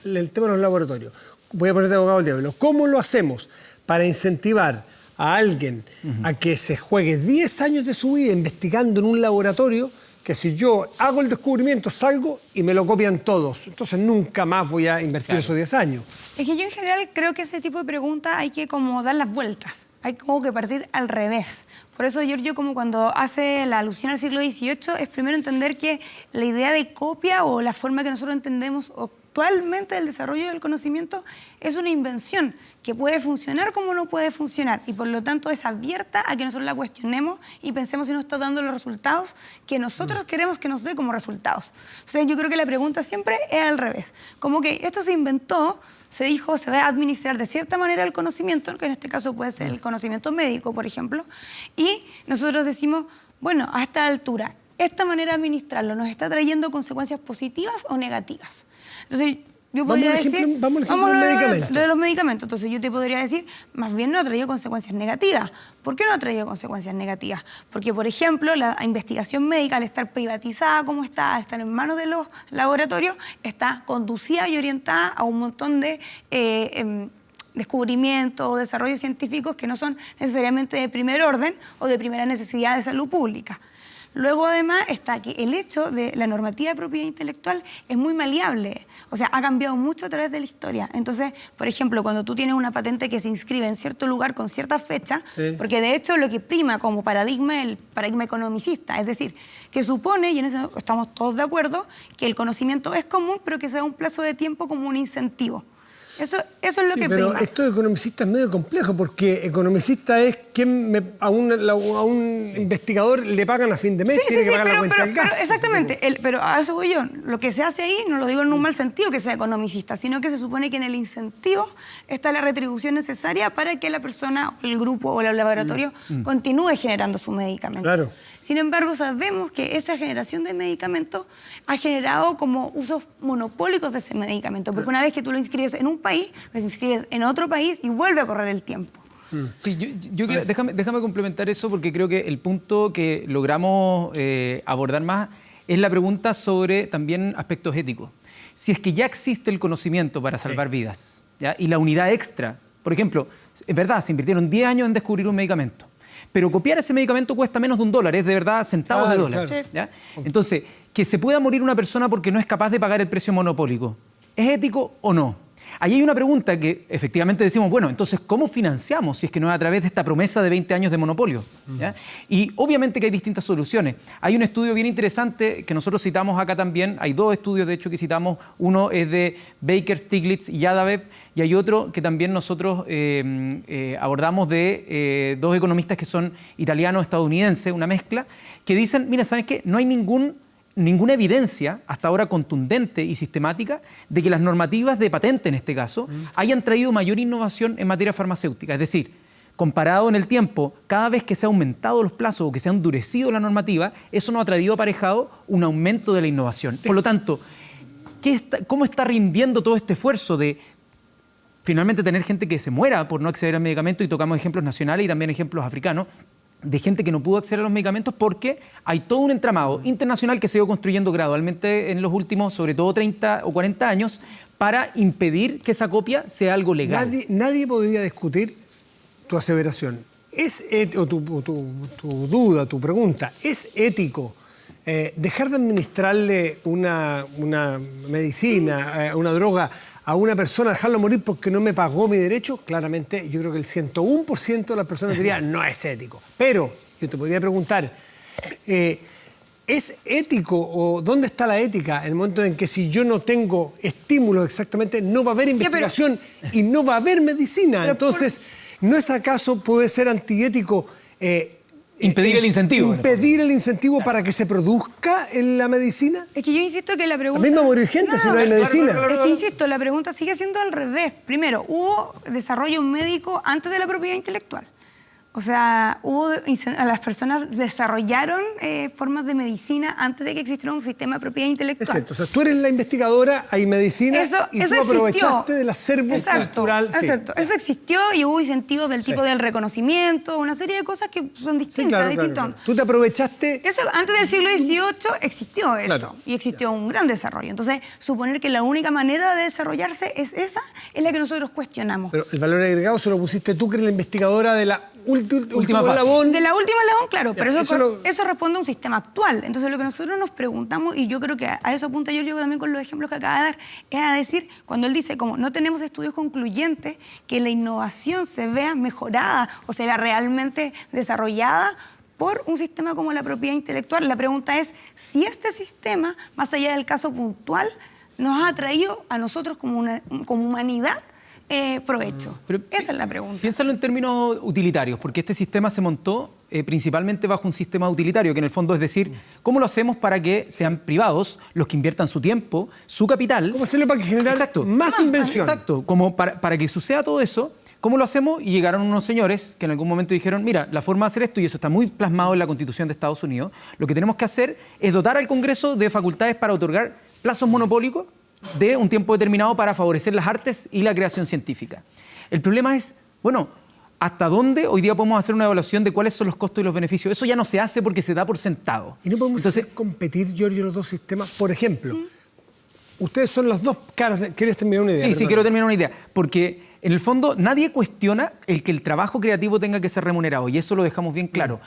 el tema de los laboratorios. Voy a ponerte abogado del diablo. ¿Cómo lo hacemos para incentivar a alguien a que se juegue 10 años de su vida investigando en un laboratorio, que si yo hago el descubrimiento salgo y me lo copian todos? Entonces nunca más voy a invertir esos 10 años. Es que yo en general creo que ese tipo de preguntas hay que como dar las vueltas. Hay como que partir al revés. Por eso Giorgio, como cuando hace la alusión al siglo XVIII, es primero entender que la idea de copia o la forma que nosotros entendemos actualmente del desarrollo del conocimiento es una invención que puede funcionar como no puede funcionar, y por lo tanto es abierta a que nosotros la cuestionemos y pensemos si nos está dando los resultados que nosotros queremos que nos dé como resultados. Entonces yo creo que la pregunta siempre es al revés. Como que esto se inventó, se dijo, se va a administrar de cierta manera el conocimiento, que en este caso puede ser el conocimiento médico, por ejemplo, y nosotros decimos, bueno, a esta altura, esta manera de administrarlo, ¿nos está trayendo consecuencias positivas o negativas? Entonces, yo podría decir... Vamos al ejemplo de los medicamentos. De los medicamentos. Entonces, yo te podría decir, más bien no ha traído consecuencias negativas. ¿Por qué no ha traído consecuencias negativas? Porque, por ejemplo, la investigación médica, al estar privatizada como está, al estar en manos de los laboratorios, está conducida y orientada a un montón de descubrimientos o desarrollos científicos que no son necesariamente de primer orden o de primera necesidad de salud pública. Luego, además, está que el hecho de la normativa de propiedad intelectual es muy maleable. O sea, ha cambiado mucho a través de la historia. Entonces, por ejemplo, cuando tú tienes una patente que se inscribe en cierto lugar con cierta fecha, porque de hecho lo que prima como paradigma es el paradigma economicista, es decir, que supone, y en eso estamos todos de acuerdo, que el conocimiento es común, pero que se da un plazo de tiempo como un incentivo. Eso es lo que pero prima. Esto de economicista es medio complejo, porque economicista es quien a un investigador le pagan a fin de mes, tiene que pagar la cuenta del gas. Exactamente, pero a eso voy yo. Lo que se hace ahí, no lo digo en un mal sentido que sea economicista, sino que se supone que en el incentivo está la retribución necesaria para que la persona, el grupo o el laboratorio continúe generando su medicamento. Claro. Sin embargo, sabemos que esa generación de medicamentos ha generado como usos monopólicos de ese medicamento, porque una vez que tú lo inscribes en un país, lo inscribes en otro país y vuelve a correr el tiempo. Sí, déjame complementar eso, porque creo que el punto que logramos abordar más es la pregunta sobre también aspectos éticos. Si es que ya existe el conocimiento para salvar vidas, ¿ya? Y la unidad extra, por ejemplo, es verdad, se invirtieron 10 años en descubrir un medicamento, pero copiar ese medicamento cuesta menos de $1, es de verdad centavos de dólar. Claro. ¿Ya? Entonces, que se pueda morir una persona porque no es capaz de pagar el precio monopólico, ¿es ético o no? Ahí hay una pregunta que efectivamente decimos, bueno, entonces, ¿cómo financiamos si es que no es a través de esta promesa de 20 años de monopolio? ¿Ya? Y obviamente que hay distintas soluciones. Hay un estudio bien interesante que nosotros citamos acá también, hay 2 estudios de hecho que citamos, uno es de Baker, Stiglitz y Yadav, y hay otro que también nosotros abordamos de 2 economistas que son italiano-estadounidenses, una mezcla, que dicen, mira, ¿sabes qué? No hay ninguna evidencia hasta ahora contundente y sistemática de que las normativas de patente, en este caso, hayan traído mayor innovación en materia farmacéutica. Es decir, comparado en el tiempo, cada vez que se han aumentado los plazos o que se ha endurecido la normativa, eso no ha traído aparejado un aumento de la innovación. Por lo tanto, ¿cómo está rindiendo todo este esfuerzo de finalmente tener gente que se muera por no acceder al medicamento? Y tocamos ejemplos nacionales y también ejemplos africanos, de gente que no pudo acceder a los medicamentos porque hay todo un entramado internacional que se ha ido construyendo gradualmente en los últimos, sobre todo 30 o 40 años, para impedir que esa copia sea algo legal. Nadie podría discutir tu aseveración. o tu duda, tu pregunta, ¿es ético dejar de administrarle una medicina, una droga a una persona, dejarlo morir porque no me pagó mi derecho? Claramente, yo creo que el 101% de las personas diría no es ético. Pero yo te podría preguntar, ¿es ético o dónde está la ética en el momento en que si yo no tengo estímulos exactamente, no va a haber investigación y no va a haber medicina? Entonces, ¿no es acaso puede ser antiético impedir el incentivo? Impedir el incentivo para que se produzca en la medicina. Es que yo insisto que la pregunta... También va a morir gente si no hay medicina. Es que insisto, la pregunta sigue siendo al revés. Primero, ¿hubo desarrollo médico antes de la propiedad intelectual? O sea, las personas desarrollaron formas de medicina antes de que existiera un sistema de propiedad intelectual. Exacto. O sea, tú eres la investigadora, hay medicina y tú aprovechaste del acervo cultural. Exacto. Eso existió y hubo incentivos del tipo del reconocimiento, una serie de cosas que son distintas. Claro. Tú te aprovechaste... Eso antes del siglo XVIII existió eso y existió un gran desarrollo. Entonces, suponer que la única manera de desarrollarse es esa, es la que nosotros cuestionamos. Pero el valor agregado se lo pusiste tú, que eres la investigadora de la última eslabón. De la última eslabón, claro, pero eso responde a un sistema actual. Entonces, lo que nosotros nos preguntamos, y yo creo que a eso apunta yo también con los ejemplos que acaba de dar, es a decir, cuando él dice, como no tenemos estudios concluyentes, que la innovación se vea mejorada o se vea realmente desarrollada por un sistema como la propiedad intelectual. La pregunta es si este sistema, más allá del caso puntual, nos ha traído a nosotros como humanidad provecho. Pero esa es la pregunta. Piénsalo en términos utilitarios, porque este sistema se montó principalmente bajo un sistema utilitario, que en el fondo es decir, ¿cómo lo hacemos para que sean privados los que inviertan su tiempo, su capital? ¿Cómo hacerlo para que generar más invención? Exacto, como para que suceda todo eso. ¿Cómo lo hacemos? Y llegaron unos señores que en algún momento dijeron, mira, la forma de hacer esto, y eso está muy plasmado en la Constitución de Estados Unidos, lo que tenemos que hacer es dotar al Congreso de facultades para otorgar plazos monopólicos de un tiempo determinado para favorecer las artes y la creación científica. El problema es, bueno, ¿hasta dónde hoy día podemos hacer una evaluación de cuáles son los costos y los beneficios? Eso ya no se hace porque se da por sentado. ¿Y no podemos hacer competir, Giorgio, los dos sistemas? Por ejemplo, ustedes son las dos caras. ¿Quieres terminar una idea? Sí, quiero terminar una idea. Porque en el fondo nadie cuestiona el que el trabajo creativo tenga que ser remunerado, y eso lo dejamos bien claro.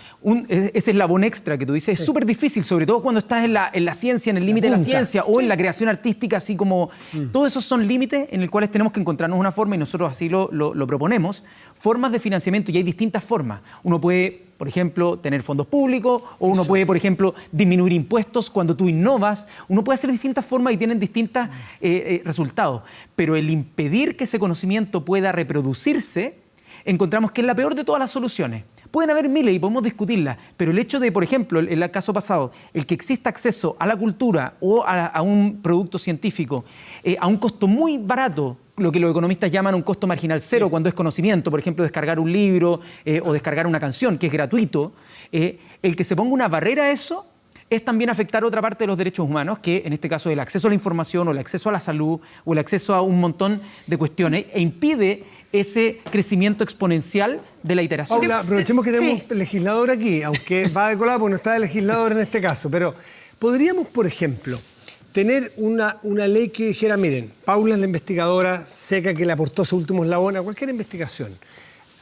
Ese eslabón extra que tú dices es súper difícil, sobre todo cuando estás en la ciencia, en el límite de la ciencia, o en la creación artística, así como... Todos esos son límites en los cuales tenemos que encontrarnos una forma, y nosotros así lo proponemos, formas de financiamiento, y hay distintas formas. Uno puede, por ejemplo, tener fondos públicos, o uno puede, por ejemplo, disminuir impuestos cuando tú innovas. Uno puede hacer distintas formas y tienen distintos resultados. Pero el impedir que ese conocimiento pueda reproducirse, encontramos que es la peor de todas las soluciones. Pueden haber miles y podemos discutirlas, pero el hecho de, por ejemplo, en el caso pasado, el que exista acceso a la cultura o a un producto científico a un costo muy barato, lo que los economistas llaman un costo marginal cero, cuando es conocimiento, por ejemplo, descargar un libro o descargar una canción, que es gratuito, el que se ponga una barrera a eso es también afectar otra parte de los derechos humanos, que en este caso es el acceso a la información o el acceso a la salud o el acceso a un montón de cuestiones, e impide ese crecimiento exponencial de la iteración. Paula, aprovechemos que tenemos legislador aquí, aunque va de colado porque no está de legislador en este caso, pero podríamos, por ejemplo, tener una ley que dijera, miren, Paula es la investigadora seca que le aportó su último eslabón a cualquier investigación.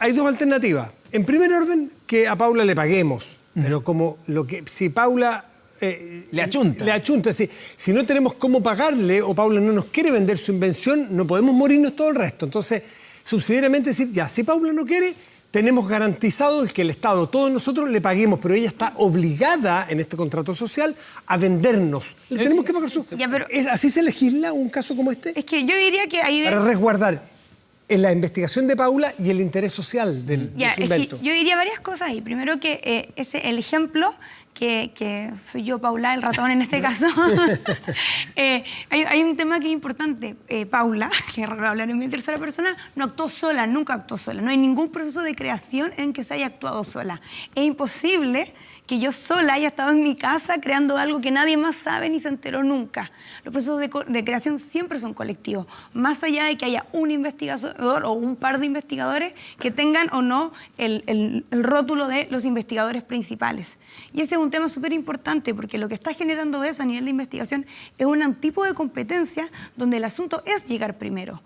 Hay dos alternativas. En primer orden, que a Paula le paguemos, pero como si Paula... le achunta. Si no tenemos cómo pagarle o Paula no nos quiere vender su invención, no podemos morirnos todo el resto. Entonces, subsidiariamente decir, ya, si Paula no quiere, tenemos garantizado el que el Estado, todos nosotros le paguemos, pero ella está obligada en este contrato social a vendernos. Le tenemos que pagar su... ¿Así se legisla un caso como este? Es que yo diría que ahí... Para resguardar en la investigación de Paula y el interés social del su invento. Yo diría varias cosas ahí. Primero que el ejemplo, que soy yo, Paula, el ratón en este caso, hay un tema que es importante. Paula, que hablar en mi tercera persona, no actuó sola, nunca actuó sola. No hay ningún proceso de creación en que se haya actuado sola. Es imposible que yo sola haya estado en mi casa creando algo que nadie más sabe ni se enteró nunca. Los procesos de creación siempre son colectivos, más allá de que haya un investigador o un par de investigadores que tengan o no el rótulo de los investigadores principales. Y ese es un tema súper importante, porque lo que está generando eso a nivel de investigación es un tipo de competencia donde el asunto es llegar primero.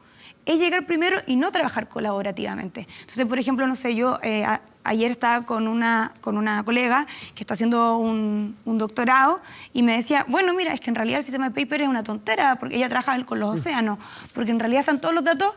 es llegar primero y no trabajar colaborativamente. Entonces, por ejemplo, no sé, yo ayer estaba con una colega que está haciendo un doctorado y me decía, bueno, mira, es que en realidad el sistema de paper es una tontera, porque ella trabaja con los océanos, porque en realidad están todos los datos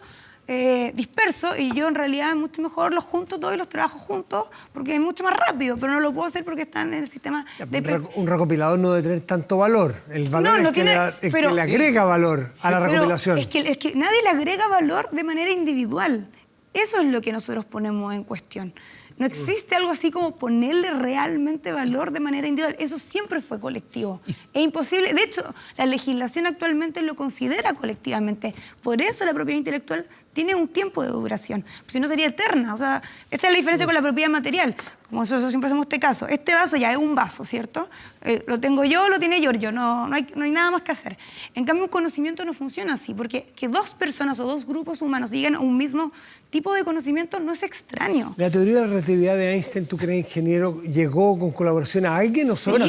dispersos y yo en realidad es mucho mejor los junto todos y los trabajo juntos porque es mucho más rápido, pero no lo puedo hacer porque están en el sistema de... Un recopilador no debe tener tanto valor. El valor es que le agrega valor a la recopilación. Es que nadie le agrega valor de manera individual. Eso es lo que nosotros ponemos en cuestión. No existe algo así como ponerle realmente valor de manera individual. Eso siempre fue colectivo. Es imposible. De hecho, la legislación actualmente lo considera colectivamente. Por eso la propiedad intelectual tiene un tiempo de duración. Si no, sería eterna. O sea, esta es la diferencia con la propiedad material. Como nosotros siempre hacemos este caso. Este vaso ya es un vaso, ¿cierto? Lo tengo yo, lo tiene Giorgio. No hay nada más que hacer. En cambio, un conocimiento no funciona así. Porque que dos personas o dos grupos humanos lleguen a un mismo tipo de conocimiento no es extraño. La teoría de la relatividad de Einstein, ¿tú crees, ingeniero, llegó con colaboración a alguien? ¿O solo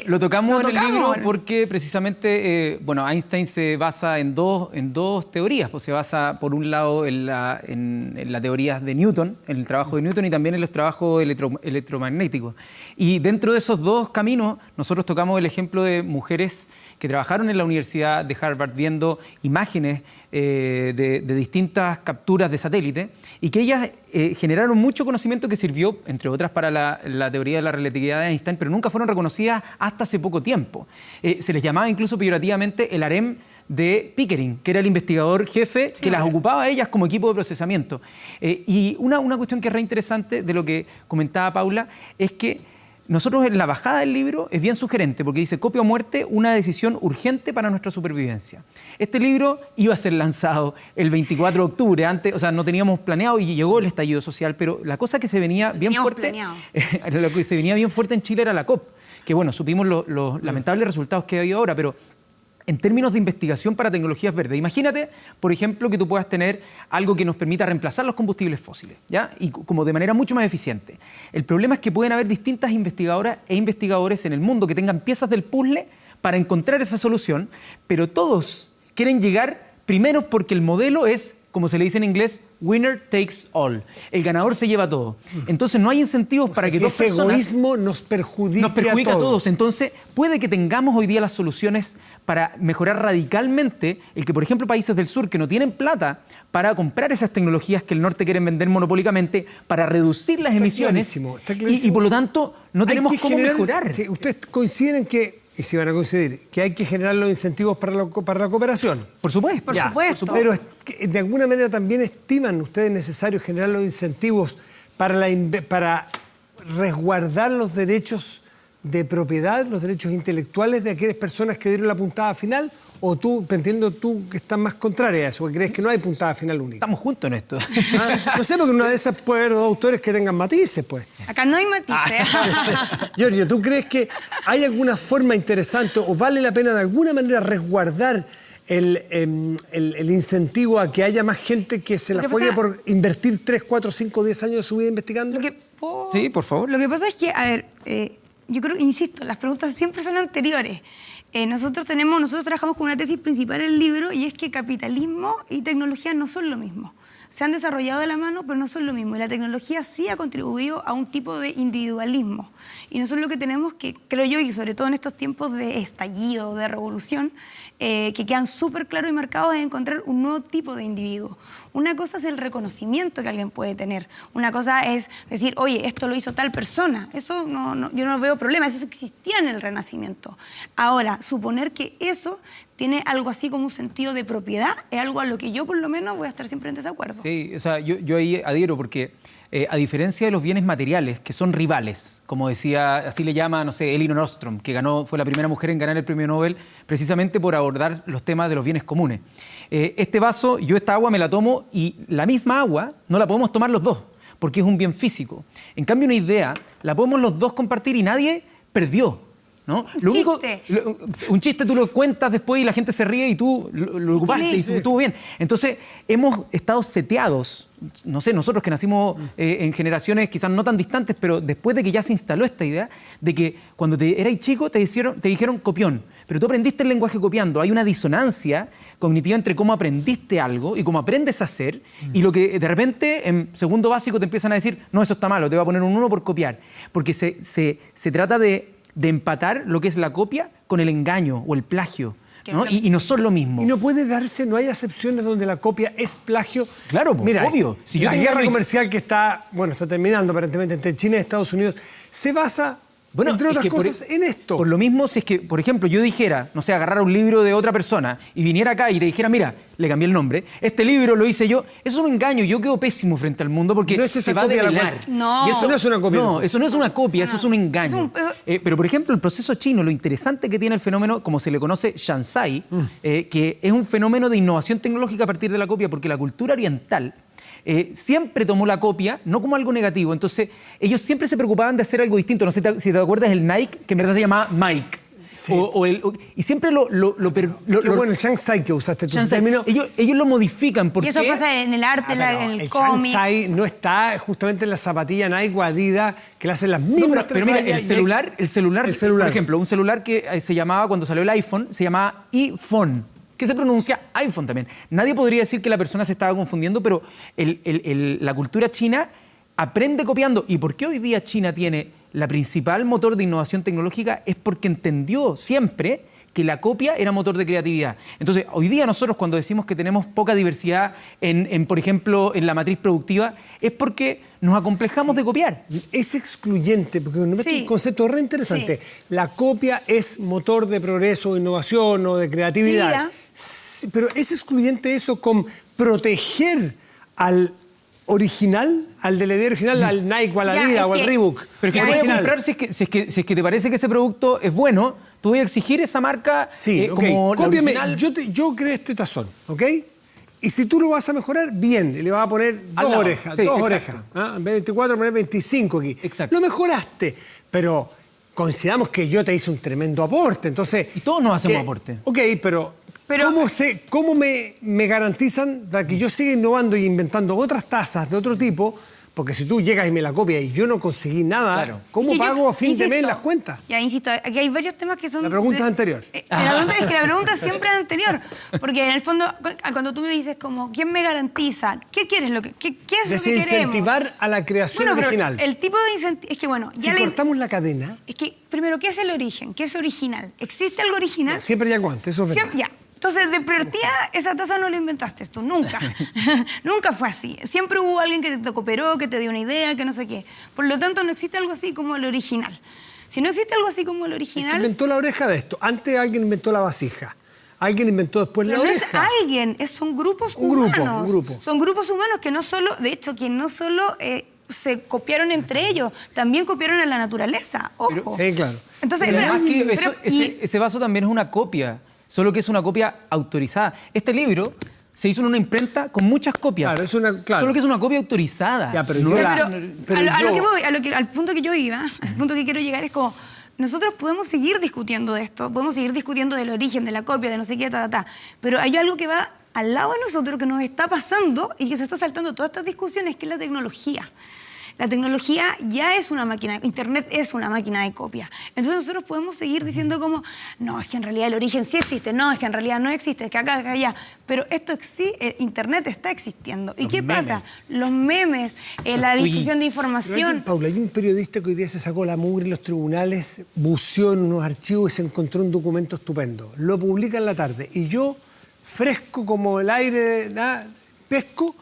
lo tocamos en el libro porque precisamente, Einstein se basa en dos teorías. Pues se basa, por un lado, en la teoría de Newton, en el trabajo de Newton y también en los trabajos electromagnéticos. Y dentro de esos dos caminos, nosotros tocamos el ejemplo de mujeres que trabajaron en la Universidad de Harvard viendo imágenes de distintas capturas de satélite y que ellas generaron mucho conocimiento que sirvió, entre otras, para la teoría de la relatividad de Einstein, pero nunca fueron reconocidas hasta hace poco tiempo. Se les llamaba incluso peyorativamente el harem de Pickering, que era el investigador jefe que las ocupaba a ellas como equipo de procesamiento. Y una cuestión que es re interesante de lo que comentaba Paula es que nosotros en la bajada del libro es bien sugerente porque dice copia o muerte, una decisión urgente para nuestra supervivencia. Este libro iba a ser lanzado el 24 de octubre, antes, o sea, no teníamos planeado y llegó el estallido social, pero la cosa que se venía bien fuerte, lo que se venía bien fuerte en Chile era la COP, que bueno, supimos los lamentables resultados que ha habido ahora, pero en términos de investigación para tecnologías verdes. Imagínate, por ejemplo, que tú puedas tener algo que nos permita reemplazar los combustibles fósiles, ¿ya? Y como de manera mucho más eficiente. El problema es que pueden haber distintas investigadoras e investigadores en el mundo que tengan piezas del puzzle para encontrar esa solución, pero todos quieren llegar primero porque el modelo es, como se le dice en inglés, winner takes all. El ganador se lleva todo. Entonces no hay incentivos para que dos personas... Ese egoísmo nos perjudica a todos. Entonces puede que tengamos hoy día las soluciones para mejorar radicalmente el que, por ejemplo, países del sur que no tienen plata para comprar esas tecnologías que el norte quieren vender monopólicamente para reducir las emisiones. Está clarísimo. Y por lo tanto no tenemos cómo mejorar. Sí, ustedes coinciden en que, y si van a coincidir, que hay que generar los incentivos para la cooperación. Por supuesto. Por supuesto. Pero de alguna manera también estiman ustedes necesario generar los incentivos para resguardar los derechos de propiedad, los derechos intelectuales de aquellas personas que dieron la puntada final, o tú, entiendo tú que estás más contraria a eso, que crees que no hay puntada final única. Estamos juntos en esto. No sé, porque una de esas puede haber dos autores que tengan matices, pues. Acá no hay matices. Giorgio, ¿tú crees que hay alguna forma interesante o vale la pena de alguna manera resguardar el incentivo a que haya más gente que se la juegue por invertir 3, 4, 5, 10 años de su vida investigando? Sí, por favor. Lo que pasa es que, a ver, yo creo, insisto, las preguntas siempre son anteriores. Nosotros trabajamos con una tesis principal en el libro y es que capitalismo y tecnología no son lo mismo. Se han desarrollado de la mano, pero no son lo mismo. Y la tecnología sí ha contribuido a un tipo de individualismo. Y nosotros lo que tenemos que, creo yo, y sobre todo en estos tiempos de estallido, de revolución, que quedan súper claros y marcados, es encontrar un nuevo tipo de individuo. Una cosa es el reconocimiento que alguien puede tener. Una cosa es decir, oye, esto lo hizo tal persona. Eso yo no veo problema. Eso existía en el Renacimiento. Ahora, suponer que eso tiene algo así como un sentido de propiedad es algo a lo que yo, por lo menos, voy a estar siempre en desacuerdo. Sí, o sea, yo ahí adhiero porque a diferencia de los bienes materiales, que son rivales, como decía, así le llama, no sé, Elinor Ostrom, que fue la primera mujer en ganar el premio Nobel precisamente por abordar los temas de los bienes comunes. Este vaso, yo esta agua me la tomo y la misma agua no la podemos tomar los dos, porque es un bien físico. En cambio, una idea la podemos los dos compartir y nadie perdió. ¿no? Chiste. Un chiste tú lo cuentas después y la gente se ríe y tú lo ocupaste y estuvo bien. Entonces, hemos estado seteados, no sé, nosotros que nacimos en generaciones quizás no tan distantes, pero después de que ya se instaló esta idea de que cuando eras chico te dijeron copión, pero tú aprendiste el lenguaje copiando. Hay una disonancia cognitiva entre cómo aprendiste algo y cómo aprendes a hacer y lo que de repente en segundo básico te empiezan a decir, no, eso está malo, te voy a poner un 1 por copiar. Porque se trata de empatar lo que es la copia con el engaño o el plagio, ¿no? Y no son lo mismo. Y no puede darse, no hay acepciones donde la copia es plagio. Claro, mira, obvio. Si la guerra comercial que está terminando aparentemente entre China y Estados Unidos se basa, entre otras cosas, en esto. Por lo mismo, si es que, por ejemplo, yo dijera, no sé, agarrara un libro de otra persona y viniera acá y te dijera, mira, le cambié el nombre, este libro lo hice yo, eso es un engaño, yo quedo pésimo frente al mundo porque no es esa se va a develar. No. Y eso no es una copia. No, eso no es una copia, eso es un engaño. Pero, por ejemplo, el proceso chino, lo interesante que tiene el fenómeno, como se le conoce, Shanzai, que es un fenómeno de innovación tecnológica a partir de la copia, porque la cultura oriental siempre tomó la copia, no como algo negativo. Entonces, ellos siempre se preocupaban de hacer algo distinto. No sé si te acuerdas del Nike, que en verdad se llamaba Mike. Sí. Y siempre Qué bueno, el Shanzai que usaste tú. Término. Ellos lo modifican. Porque, y eso pasa en el arte, en el cómic. Shanzai no está justamente en la zapatilla Nike o Adidas, que le hacen las mismas pero mira, el celular, por ejemplo, un celular que se llamaba, cuando salió el iPhone, se llamaba iPhone, que se pronuncia iPhone también. Nadie podría decir que la persona se estaba confundiendo, pero la cultura china aprende copiando. ¿Y por qué hoy día China tiene la principal motor de innovación tecnológica? Es porque entendió siempre que la copia era motor de creatividad. Entonces, hoy día nosotros cuando decimos que tenemos poca diversidad por ejemplo, en la matriz productiva, es porque nos acomplejamos de copiar. Es excluyente, porque me meto un concepto re interesante. Sí. La copia es motor de progreso, innovación o de creatividad. Sí, pero es excluyente eso con proteger al original, al de la idea original, al Nike o a la Adidas o al Reebok. Pero que voy a comprar si es que te parece que ese producto es bueno, tú voy a exigir esa marca como cópiame, la original. Yo creé este tazón, ¿ok? Y si tú lo vas a mejorar, bien, le vas a poner dos orejas. En vez de 24, poner 25 aquí. Exacto. Lo mejoraste, pero consideramos que yo te hice un tremendo aporte, entonces... Y todos nos hacemos aporte. Ok, pero ¿cómo me garantizan que yo siga innovando y inventando otras tazas de otro tipo? Porque si tú llegas y me la copias y yo no conseguí nada, ¿cómo pago a fin de mes las cuentas? Ya, insisto, aquí hay varios temas que son... La pregunta es anterior. La pregunta siempre es anterior. Porque en el fondo, cuando tú me dices como, ¿quién me garantiza? ¿Qué quieres? ¿Qué es lo que queremos? Desincentivar a la creación original. El tipo de incentivo... Es que bueno... Si cortamos la cadena... Es que, primero, ¿qué es el origen? ¿Qué es original? ¿Existe algo original? No, siempre y antes, eso es verdad. Ya. Entonces, de partida, esa taza no la inventaste tú, nunca. Nunca fue así. Siempre hubo alguien que te cooperó, que te dio una idea, que no sé qué. Por lo tanto, no existe algo así como el original. Si no existe algo así como el original... Es que inventó la oreja de esto. Antes alguien inventó la vasija. Alguien inventó después la oreja. No es alguien, son grupos humanos. Un grupo. Son grupos humanos que no solo, de hecho, se copiaron entre ellos, también copiaron a la naturaleza. Ojo. Sí, claro. Entonces, ese vaso también es una copia. Solo que es una copia autorizada. Este libro se hizo en una imprenta con muchas copias. Claro, Solo que es una copia autorizada. Ya, al punto que yo iba, al punto que quiero llegar es como, nosotros podemos seguir discutiendo de esto, podemos seguir discutiendo del origen, de la copia, de no sé qué, pero hay algo que va al lado de nosotros que nos está pasando y que se está saltando todas estas discusiones, que es la tecnología. La tecnología ya es una máquina, Internet es una máquina de copia. Entonces nosotros podemos seguir diciendo como, no, es que en realidad el origen sí existe, no, es que en realidad no existe, es que acá, allá. Pero Internet está existiendo. ¿Y qué pasa? Los memes, la difusión de información. Paula, hay un periodista que hoy día se sacó la mugre en los tribunales, buceó en unos archivos y se encontró un documento estupendo. Lo publica en la tarde y yo, fresco como el aire, pesco,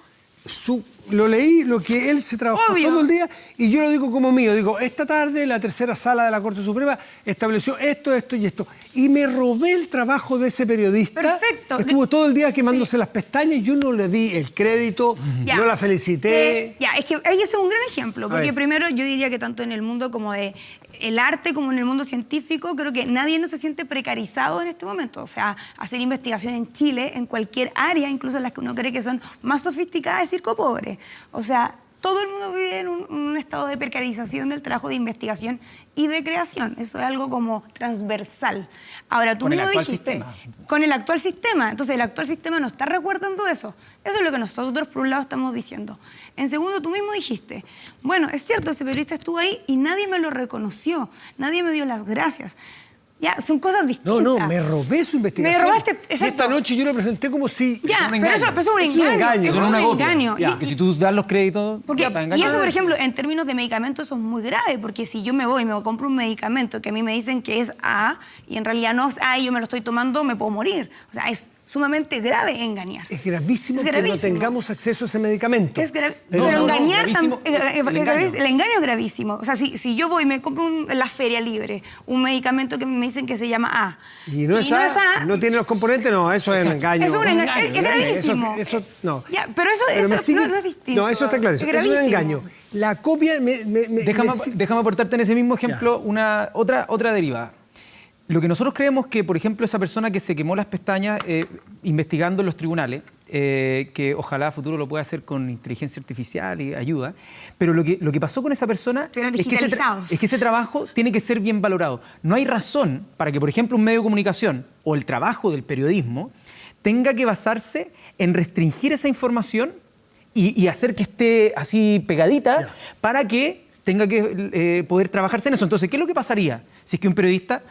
lo leí, lo que él se trabajó todo el día, y yo lo digo como mío. Digo, esta tarde la tercera sala de la Corte Suprema estableció esto y esto. Y me robé el trabajo de ese periodista. Perfecto. Estuvo todo el día quemándose las pestañas y yo no le di el crédito, no la felicité. Es que ahí es un gran ejemplo, porque primero yo diría que tanto en el mundo como de el arte como en el mundo científico, creo que nadie no se siente precarizado en este momento. O sea, hacer investigación en Chile, en cualquier área, incluso las que uno cree que son más sofisticadas, es circo pobre. O sea, todo el mundo vive en un estado de precarización del trabajo de investigación y de creación. Eso es algo como transversal. Ahora, tú mismo dijiste, con el actual sistema. Entonces, el actual sistema no está recuerdando eso. Eso es lo que nosotros, por un lado, estamos diciendo. En segundo, tú mismo dijiste, bueno, es cierto, ese periodista estuvo ahí y nadie me lo reconoció, nadie me dio las gracias. Ya, son cosas distintas. No, me robé su investigación. Me robaste, y esta noche yo lo presenté como si... Ya, pero eso es un engaño. Eso es un engaño. Que si tú das los créditos... Y eso, por ejemplo, en términos de medicamentos, eso es muy grave, porque si yo me voy y me compro un medicamento que a mí me dicen que es A, y en realidad no es A y yo me lo estoy tomando, me puedo morir. O sea, es sumamente grave engañar. Es gravísimo que no tengamos acceso a ese medicamento. Pero engañar también... El engaño es gravísimo. O sea, si yo voy y me compro en la feria libre un medicamento que me dicen que se llama A. Y no es A, no tiene los componentes, no, eso es un engaño. Es un engaño, es gravísimo. Eso no. Ya, pero eso no es distinto. No, eso está claro, eso es un engaño. La copia Déjame aportarte en ese mismo ejemplo otra derivada. Lo que nosotros creemos que, por ejemplo, esa persona que se quemó las pestañas investigando en los tribunales, que ojalá a futuro lo pueda hacer con inteligencia artificial y ayuda, pero lo que pasó con esa persona es que ese trabajo tiene que ser bien valorado. No hay razón para que, por ejemplo, un medio de comunicación o el trabajo del periodismo tenga que basarse en restringir esa información y hacer que esté así pegadita para que tenga que poder trabajarse en eso. Entonces, ¿qué es lo que pasaría si es que un periodista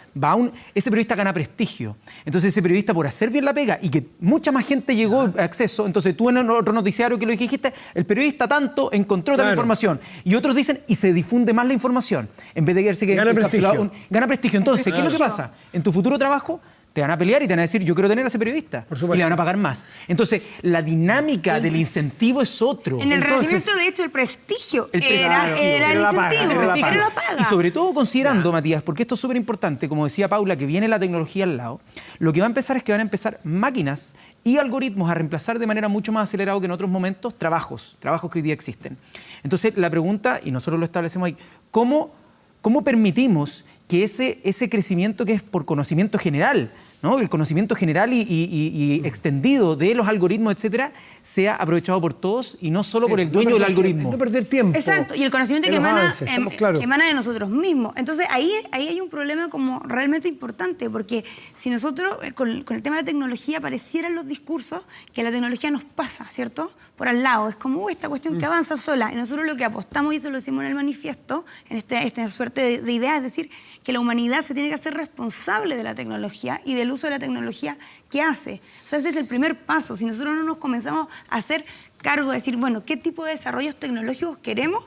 ese periodista gana prestigio? Entonces, ese periodista, por hacer bien la pega y que mucha más gente llegó a acceso, entonces tú en otro noticiario que lo dijiste, el periodista tanto encontró tal información y otros dicen, y se difunde más la información, en vez de quedarse que gana prestigio. Gana prestigio. Entonces, ¿qué es lo que pasa? En tu futuro trabajo, te van a pelear y te van a decir, yo quiero tener a ese periodista. Y le van a pagar más. Entonces, la dinámica del incentivo es otro. En el renacimiento, de hecho, el prestigio era el incentivo. Era la paga. Y sobre todo considerando, Matías, porque esto es súper importante, como decía Paula, que viene la tecnología al lado, lo que va a empezar es que van a empezar máquinas y algoritmos a reemplazar de manera mucho más acelerada que en otros momentos trabajos que hoy día existen. Entonces, la pregunta, y nosotros lo establecemos ahí, ¿cómo permitimos que ese crecimiento que es por conocimiento general, ¿no? El conocimiento general y extendido de los algoritmos, etcétera, sea aprovechado por todos y no solo por el dueño del algoritmo? No perder tiempo. Exacto, y el conocimiento que emana de nosotros mismos. Entonces, ahí hay un problema como realmente importante, porque si nosotros, con el tema de la tecnología, parecieran los discursos que la tecnología nos pasa, ¿cierto? Por al lado. Es como esta cuestión que avanza sola. Y nosotros lo que apostamos, y eso lo decimos en el manifiesto, en esta suerte de idea, es decir, que la humanidad se tiene que hacer responsable de la tecnología y del uso de la tecnología que hace. O sea, ese es el primer paso. Si nosotros no nos comenzamos a hacer cargo de decir, bueno, ¿qué tipo de desarrollos tecnológicos queremos?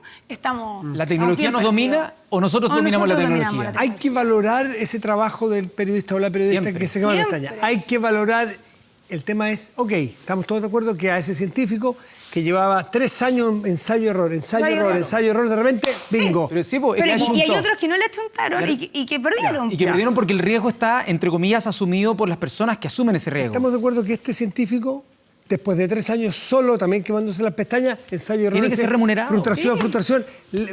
¿La tecnología nos domina o nosotros dominamos la tecnología? Hay que valorar ese trabajo del periodista o la periodista que se quema la pestaña. Hay que valorar. El tema es, estamos todos de acuerdo que a ese científico que llevaba 3 años ensayo-error, de repente, bingo. Sí, y hay otros que no le achuntaron y que perdieron. Y que perdieron porque el riesgo está, entre comillas, asumido por las personas que asumen ese riesgo. Estamos de acuerdo que este científico, después de 3 años solo, también quemándose las pestañas, ensayo-error. Tiene que ser remunerado. Frustración,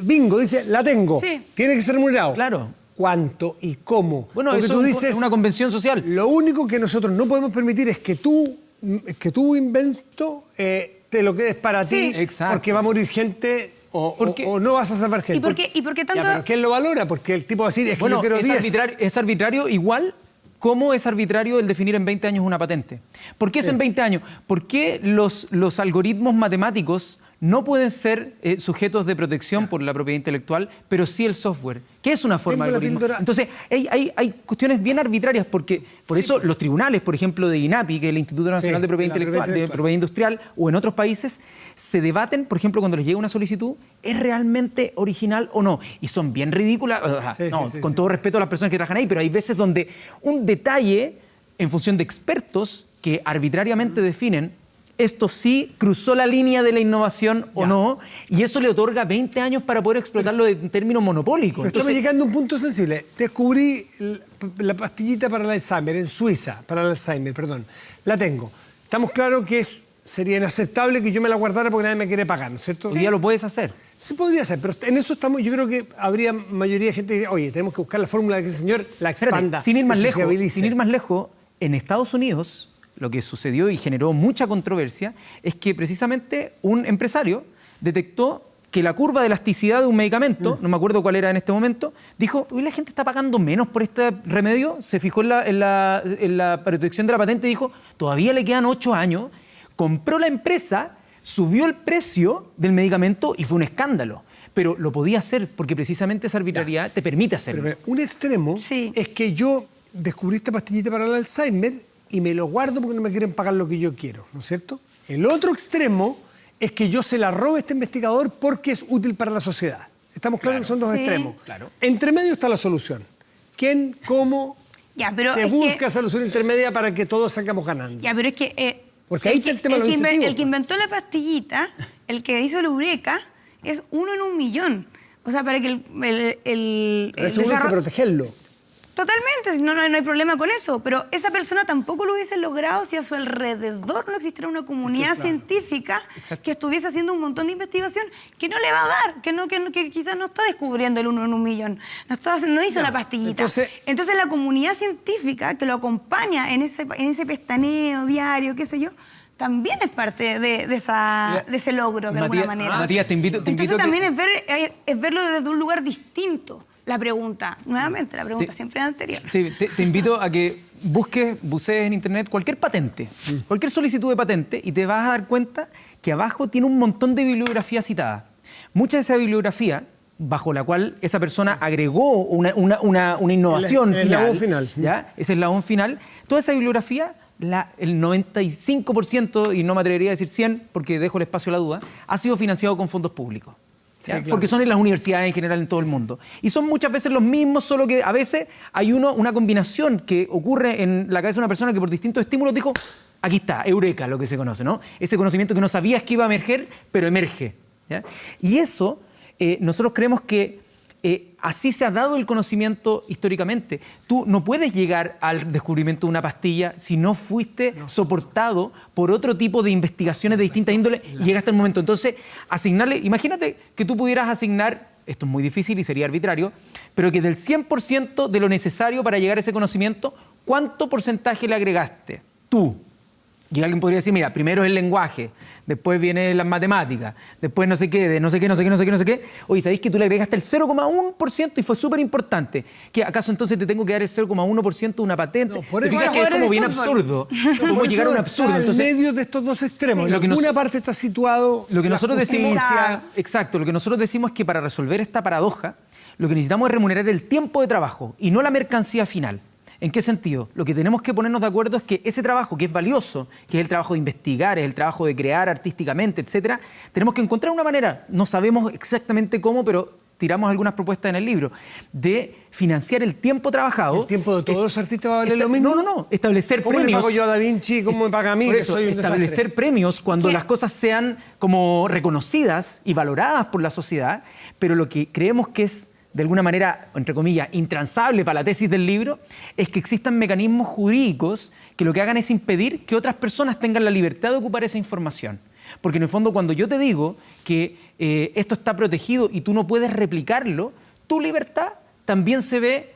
bingo, dice, la tengo. Sí. Tiene que ser remunerado. Claro. ¿Cuánto y cómo? Bueno, porque eso es una convención social. Lo único que nosotros no podemos permitir es que tu invento te lo quedes para ti, porque va a morir gente o no vas a salvar gente. ¿Y por qué tanto? ¿Pero quién lo valora? Porque el tipo va a decir, yo quiero 10. Es arbitrario igual. ¿Cómo es arbitrario el definir en 20 años una patente? ¿Por qué es en 20 años? ¿Por qué los algoritmos matemáticos no pueden ser sujetos de protección por la propiedad intelectual, pero sí el software? ¿Qué es una forma de algoritmo? Entonces, hay cuestiones bien arbitrarias, porque por eso los tribunales, por ejemplo, de INAPI, que es el Instituto Nacional de Propiedad Intelectual, de Propiedad Industrial, o en otros países, se debaten, por ejemplo, cuando les llega una solicitud, ¿es realmente original o no? Y son bien ridículas, con todo respeto a las personas que trabajan ahí, pero hay veces donde un detalle, en función de expertos que arbitrariamente definen esto sí cruzó la línea de la innovación o no, y eso le otorga 20 años para poder explotarlo en términos monopólicos. Estamos llegando a un punto sensible. Descubrí la pastillita para el Alzheimer en Suiza, la tengo. Estamos claros que sería inaceptable que yo me la guardara porque nadie me quiere pagar, ¿no es cierto? Hoy día lo puedes hacer. Se podría hacer, pero en eso estamos. Yo creo que habría mayoría de gente que diría, oye, tenemos que buscar la fórmula de que ese señor la expanda. Sin ir más lejos, en Estados Unidos, lo que sucedió y generó mucha controversia es que precisamente un empresario detectó que la curva de elasticidad de un medicamento, no me acuerdo cuál era en este momento, dijo, uy, la gente está pagando menos por este remedio, se fijó en la protección de la patente y dijo, todavía le quedan 8 años, compró la empresa, subió el precio del medicamento y fue un escándalo. Pero lo podía hacer porque precisamente esa arbitrariedad te permite hacerlo. Pero un extremo es que yo descubrí esta pastillita para el Alzheimer y me lo guardo porque no me quieren pagar lo que yo quiero, ¿no es cierto? El otro extremo es que yo se la robe a este investigador porque es útil para la sociedad. Estamos claros que son dos extremos. Claro. Entre medio está la solución. ¿Quién, cómo se busca solución intermedia para que todos salgamos ganando? Ya, pero es que... porque ahí está el tema de los incentivos. El que inventó la pastillita, el que hizo la Eureka, es 1 en 1 millón. O sea, para que el seguro hay que protegerlo. Totalmente, no hay problema con eso, pero esa persona tampoco lo hubiese logrado si a su alrededor no existiera una comunidad científica que estuviese haciendo un montón de investigación que no le va a dar, que quizás no está descubriendo el 1 en 1 millón, no hizo la pastillita. Entonces la comunidad científica que lo acompaña en ese pestaneo diario, qué sé yo, también es parte de ese logro de alguna manera. Matías, te invito Entonces también es verlo desde un lugar distinto. La pregunta, nuevamente, la pregunta siempre es anterior. Sí, te invito a que bucees en internet cualquier patente, cualquier solicitud de patente y te vas a dar cuenta que abajo tiene un montón de bibliografía citada. Mucha de esa bibliografía, bajo la cual esa persona agregó una innovación final. ¿Ya? Ese eslabón final. Toda esa bibliografía, el 95%, y no me atrevería a decir 100, porque dejo el espacio a la duda, ha sido financiado con fondos públicos. Sí, claro. Porque son en las universidades en general en todo el mundo. Y son muchas veces los mismos, solo que a veces hay una combinación que ocurre en la cabeza de una persona que por distintos estímulos dijo, aquí está, Eureka, lo que se conoce, ¿no? Ese conocimiento que no sabías que iba a emerger, pero emerge. ¿Ya? Y eso, nosotros creemos que así se ha dado el conocimiento históricamente. Tú no puedes llegar al descubrimiento de una pastilla si no fuiste soportado por otro tipo de investigaciones de distinta índole y llegaste al momento. Entonces, imagínate que tú pudieras asignar, esto es muy difícil y sería arbitrario, pero que del 100% de lo necesario para llegar a ese conocimiento, ¿cuánto porcentaje le agregaste tú? Y alguien podría decir, mira, primero es el lenguaje, después viene las matemáticas, después no sé qué, no sé qué. Oye, ¿sabéis que tú le agregaste el 0,1% y fue súper importante? ¿Que acaso entonces te tengo que dar el 0,1% de una patente? No, por eso, que es como bien absurdo. Como llegar a un absurdo. En medio de estos dos extremos. En alguna parte está situado lo que nosotros decimos, exacto, lo que nosotros decimos es que para resolver esta paradoja, lo que necesitamos es remunerar el tiempo de trabajo y no la mercancía final. ¿En qué sentido? Lo que tenemos que ponernos de acuerdo es que ese trabajo que es valioso, que es el trabajo de investigar, es el trabajo de crear artísticamente, etcétera, tenemos que encontrar una manera, no sabemos exactamente cómo, pero tiramos algunas propuestas en el libro, de financiar el tiempo trabajado. ¿El tiempo de todos los artistas va a valer lo mismo? No. Establecer premios. ¿Cómo le pago yo a Da Vinci? ¿Cómo me paga a mí? Por eso, que soy un establecer desastre. premios cuando las cosas sean como reconocidas y valoradas por la sociedad, pero lo que creemos que es de alguna manera, entre comillas, intransable para la tesis del libro, es que existan mecanismos jurídicos que lo que hagan es impedir que otras personas tengan la libertad de ocupar esa información. Porque en el fondo, cuando yo te digo que esto está protegido y tú no puedes replicarlo, tu libertad también se ve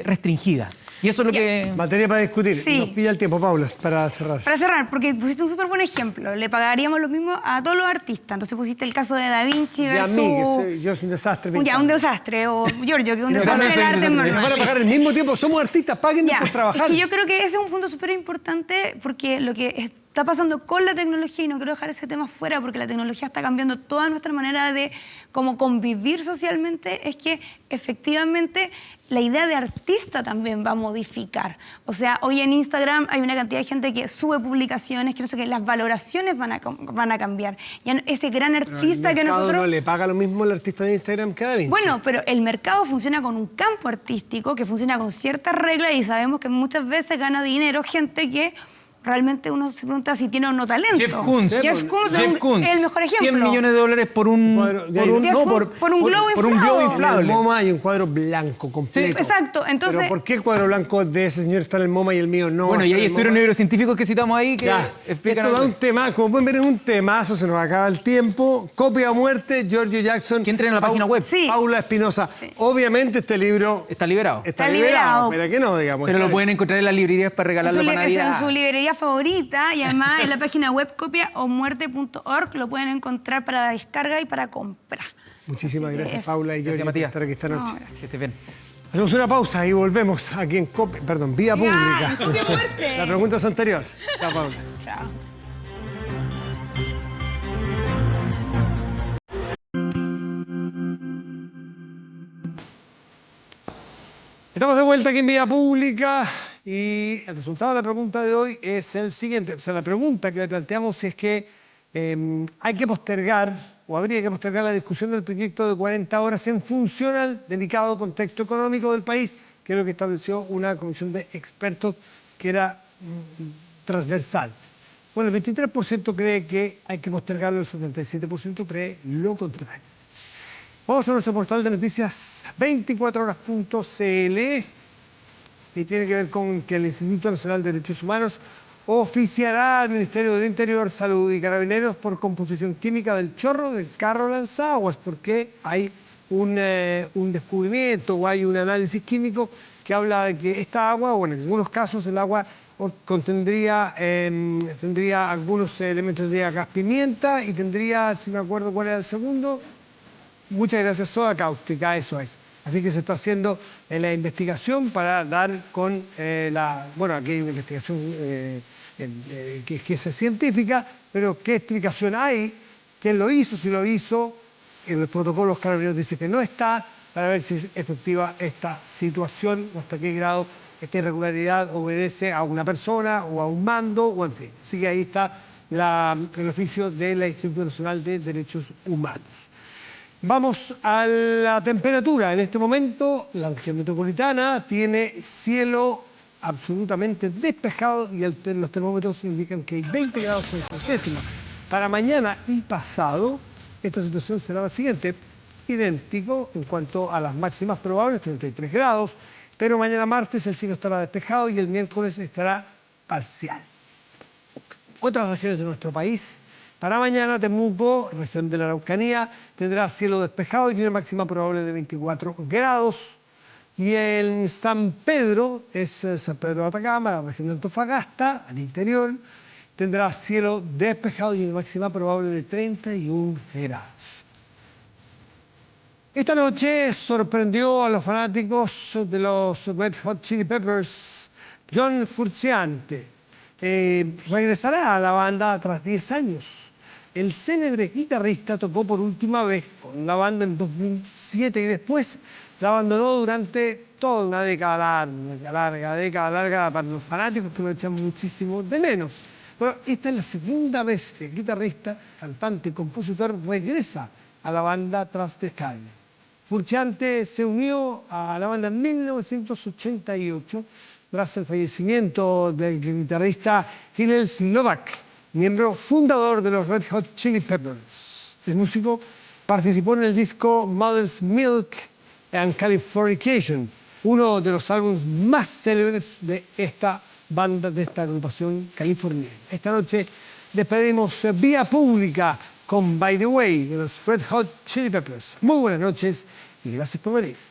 restringida. Y eso es lo que... Materia para discutir. Sí. Nos pilla el tiempo, Paula, para cerrar. Para cerrar, porque pusiste un súper buen ejemplo. Le pagaríamos lo mismo a todos los artistas. Entonces pusiste el caso de Da Vinci versus... Y a mí, que yo soy un desastre. Ya, un desastre. O Giorgio, que es un desastre del arte. Nos van a pagar al mismo tiempo. Somos artistas, páguennos por trabajar. Es que yo creo que ese es un punto súper importante porque lo que está pasando con la tecnología, y no quiero dejar ese tema fuera porque la tecnología está cambiando toda nuestra manera de cómo convivir socialmente, es que efectivamente la idea de artista también va a modificar. O sea, hoy en Instagram hay una cantidad de gente que sube publicaciones, que no sé qué, las valoraciones van a cambiar. Ya ese gran artista que nosotros... ¿El mercado no le paga lo mismo al artista de Instagram que a Da Vinci? Bueno, pero el mercado funciona con un campo artístico que funciona con ciertas reglas y sabemos que muchas veces gana dinero gente que... Realmente uno se pregunta si tiene o no talento. Jeff Koons es el mejor ejemplo. $100 millones por un globo inflable. En el MoMA hay un cuadro blanco completo. Sí, exacto. Entonces, ¿pero por qué el cuadro blanco de ese señor está en el MoMA y el mío no? Bueno, y hay estudios neurocientíficos que citamos ahí que explican... Esto da un tema, como pueden ver, es un temazo, se nos acaba el tiempo. Copia o muerte, Giorgio Jackson. Que entren en la página web. Sí. Paula Espinosa. Sí. Obviamente este libro... Está liberado. Está liberado, pero que no, digamos. Pero lo pueden encontrar en las librerías para regalarlo para Navidad. En su librería librería favorita y además en la página web copiaomuerte.org lo pueden encontrar para descarga y para compra. Muchísimas gracias, Paula y Yori, por estar aquí esta noche. gracias. Que estés bien. Hacemos una pausa y volvemos aquí en Vía Pública. ¡Copia Muerte! La pregunta es anterior. Chao, Paula. Chao. Estamos de vuelta aquí en Vía Pública y el resultado de la pregunta de hoy es el siguiente. O sea, la pregunta que le planteamos es que hay que postergar o habría que postergar la discusión del proyecto de 40 horas en función al delicado contexto económico del país, que es lo que estableció una comisión de expertos que era transversal. Bueno, el 23% cree que hay que postergarlo, el 77% cree lo contrario. Vamos a nuestro portal de noticias 24horas.cl y tiene que ver con que el Instituto Nacional de Derechos Humanos oficiará al Ministerio del Interior, Salud y Carabineros por composición química del chorro del carro lanzaguas, porque hay un descubrimiento o hay un análisis químico que habla de que esta agua, o en algunos casos el agua tendría algunos elementos, tendría gas pimienta y tendría, si me acuerdo cuál era el segundo, muchas gracias, soda cáustica, eso es. Así que se está haciendo la investigación para dar con aquí hay una investigación que es científica, pero ¿qué explicación hay? ¿Quién lo hizo? Si lo hizo, en los protocolos carabineros dice que no está, para ver si es efectiva esta situación o hasta qué grado esta irregularidad obedece a una persona o a un mando o en fin. Así que ahí está el oficio del Instituto Nacional de Derechos Humanos. Vamos a la temperatura. En este momento, la región metropolitana tiene cielo absolutamente despejado y los termómetros indican que hay 20 grados por centésimas. Para mañana y pasado, esta situación será la siguiente. Idéntico en cuanto a las máximas probables, 33 grados, pero mañana martes el cielo estará despejado y el miércoles estará parcial. Otras regiones de nuestro país. Para mañana, Temuco, región de la Araucanía, tendrá cielo despejado y tiene máxima probable de 24 grados. Y en San Pedro, es San Pedro de Atacama, la región de Antofagasta, al interior, tendrá cielo despejado y una máxima probable de 31 grados. Esta noche sorprendió a los fanáticos de los Red Hot Chili Peppers John Frusciante. Regresará a la banda tras 10 años. El célebre guitarrista tocó por última vez con la banda en 2007 y después la abandonó durante toda una década larga para los fanáticos que lo echan muchísimo de menos. Bueno, esta es la segunda vez que el guitarrista, cantante y compositor regresa a la banda tras dejarla. Frusciante se unió a la banda en 1988 tras el fallecimiento del guitarrista Hillel Slovak, miembro fundador de los Red Hot Chili Peppers. El músico participó en el disco Mother's Milk and Californication, uno de los álbumes más célebres de esta banda, de esta agrupación californiana. Esta noche despedimos Vía Pública con By the Way de los Red Hot Chili Peppers. Muy buenas noches y gracias por venir.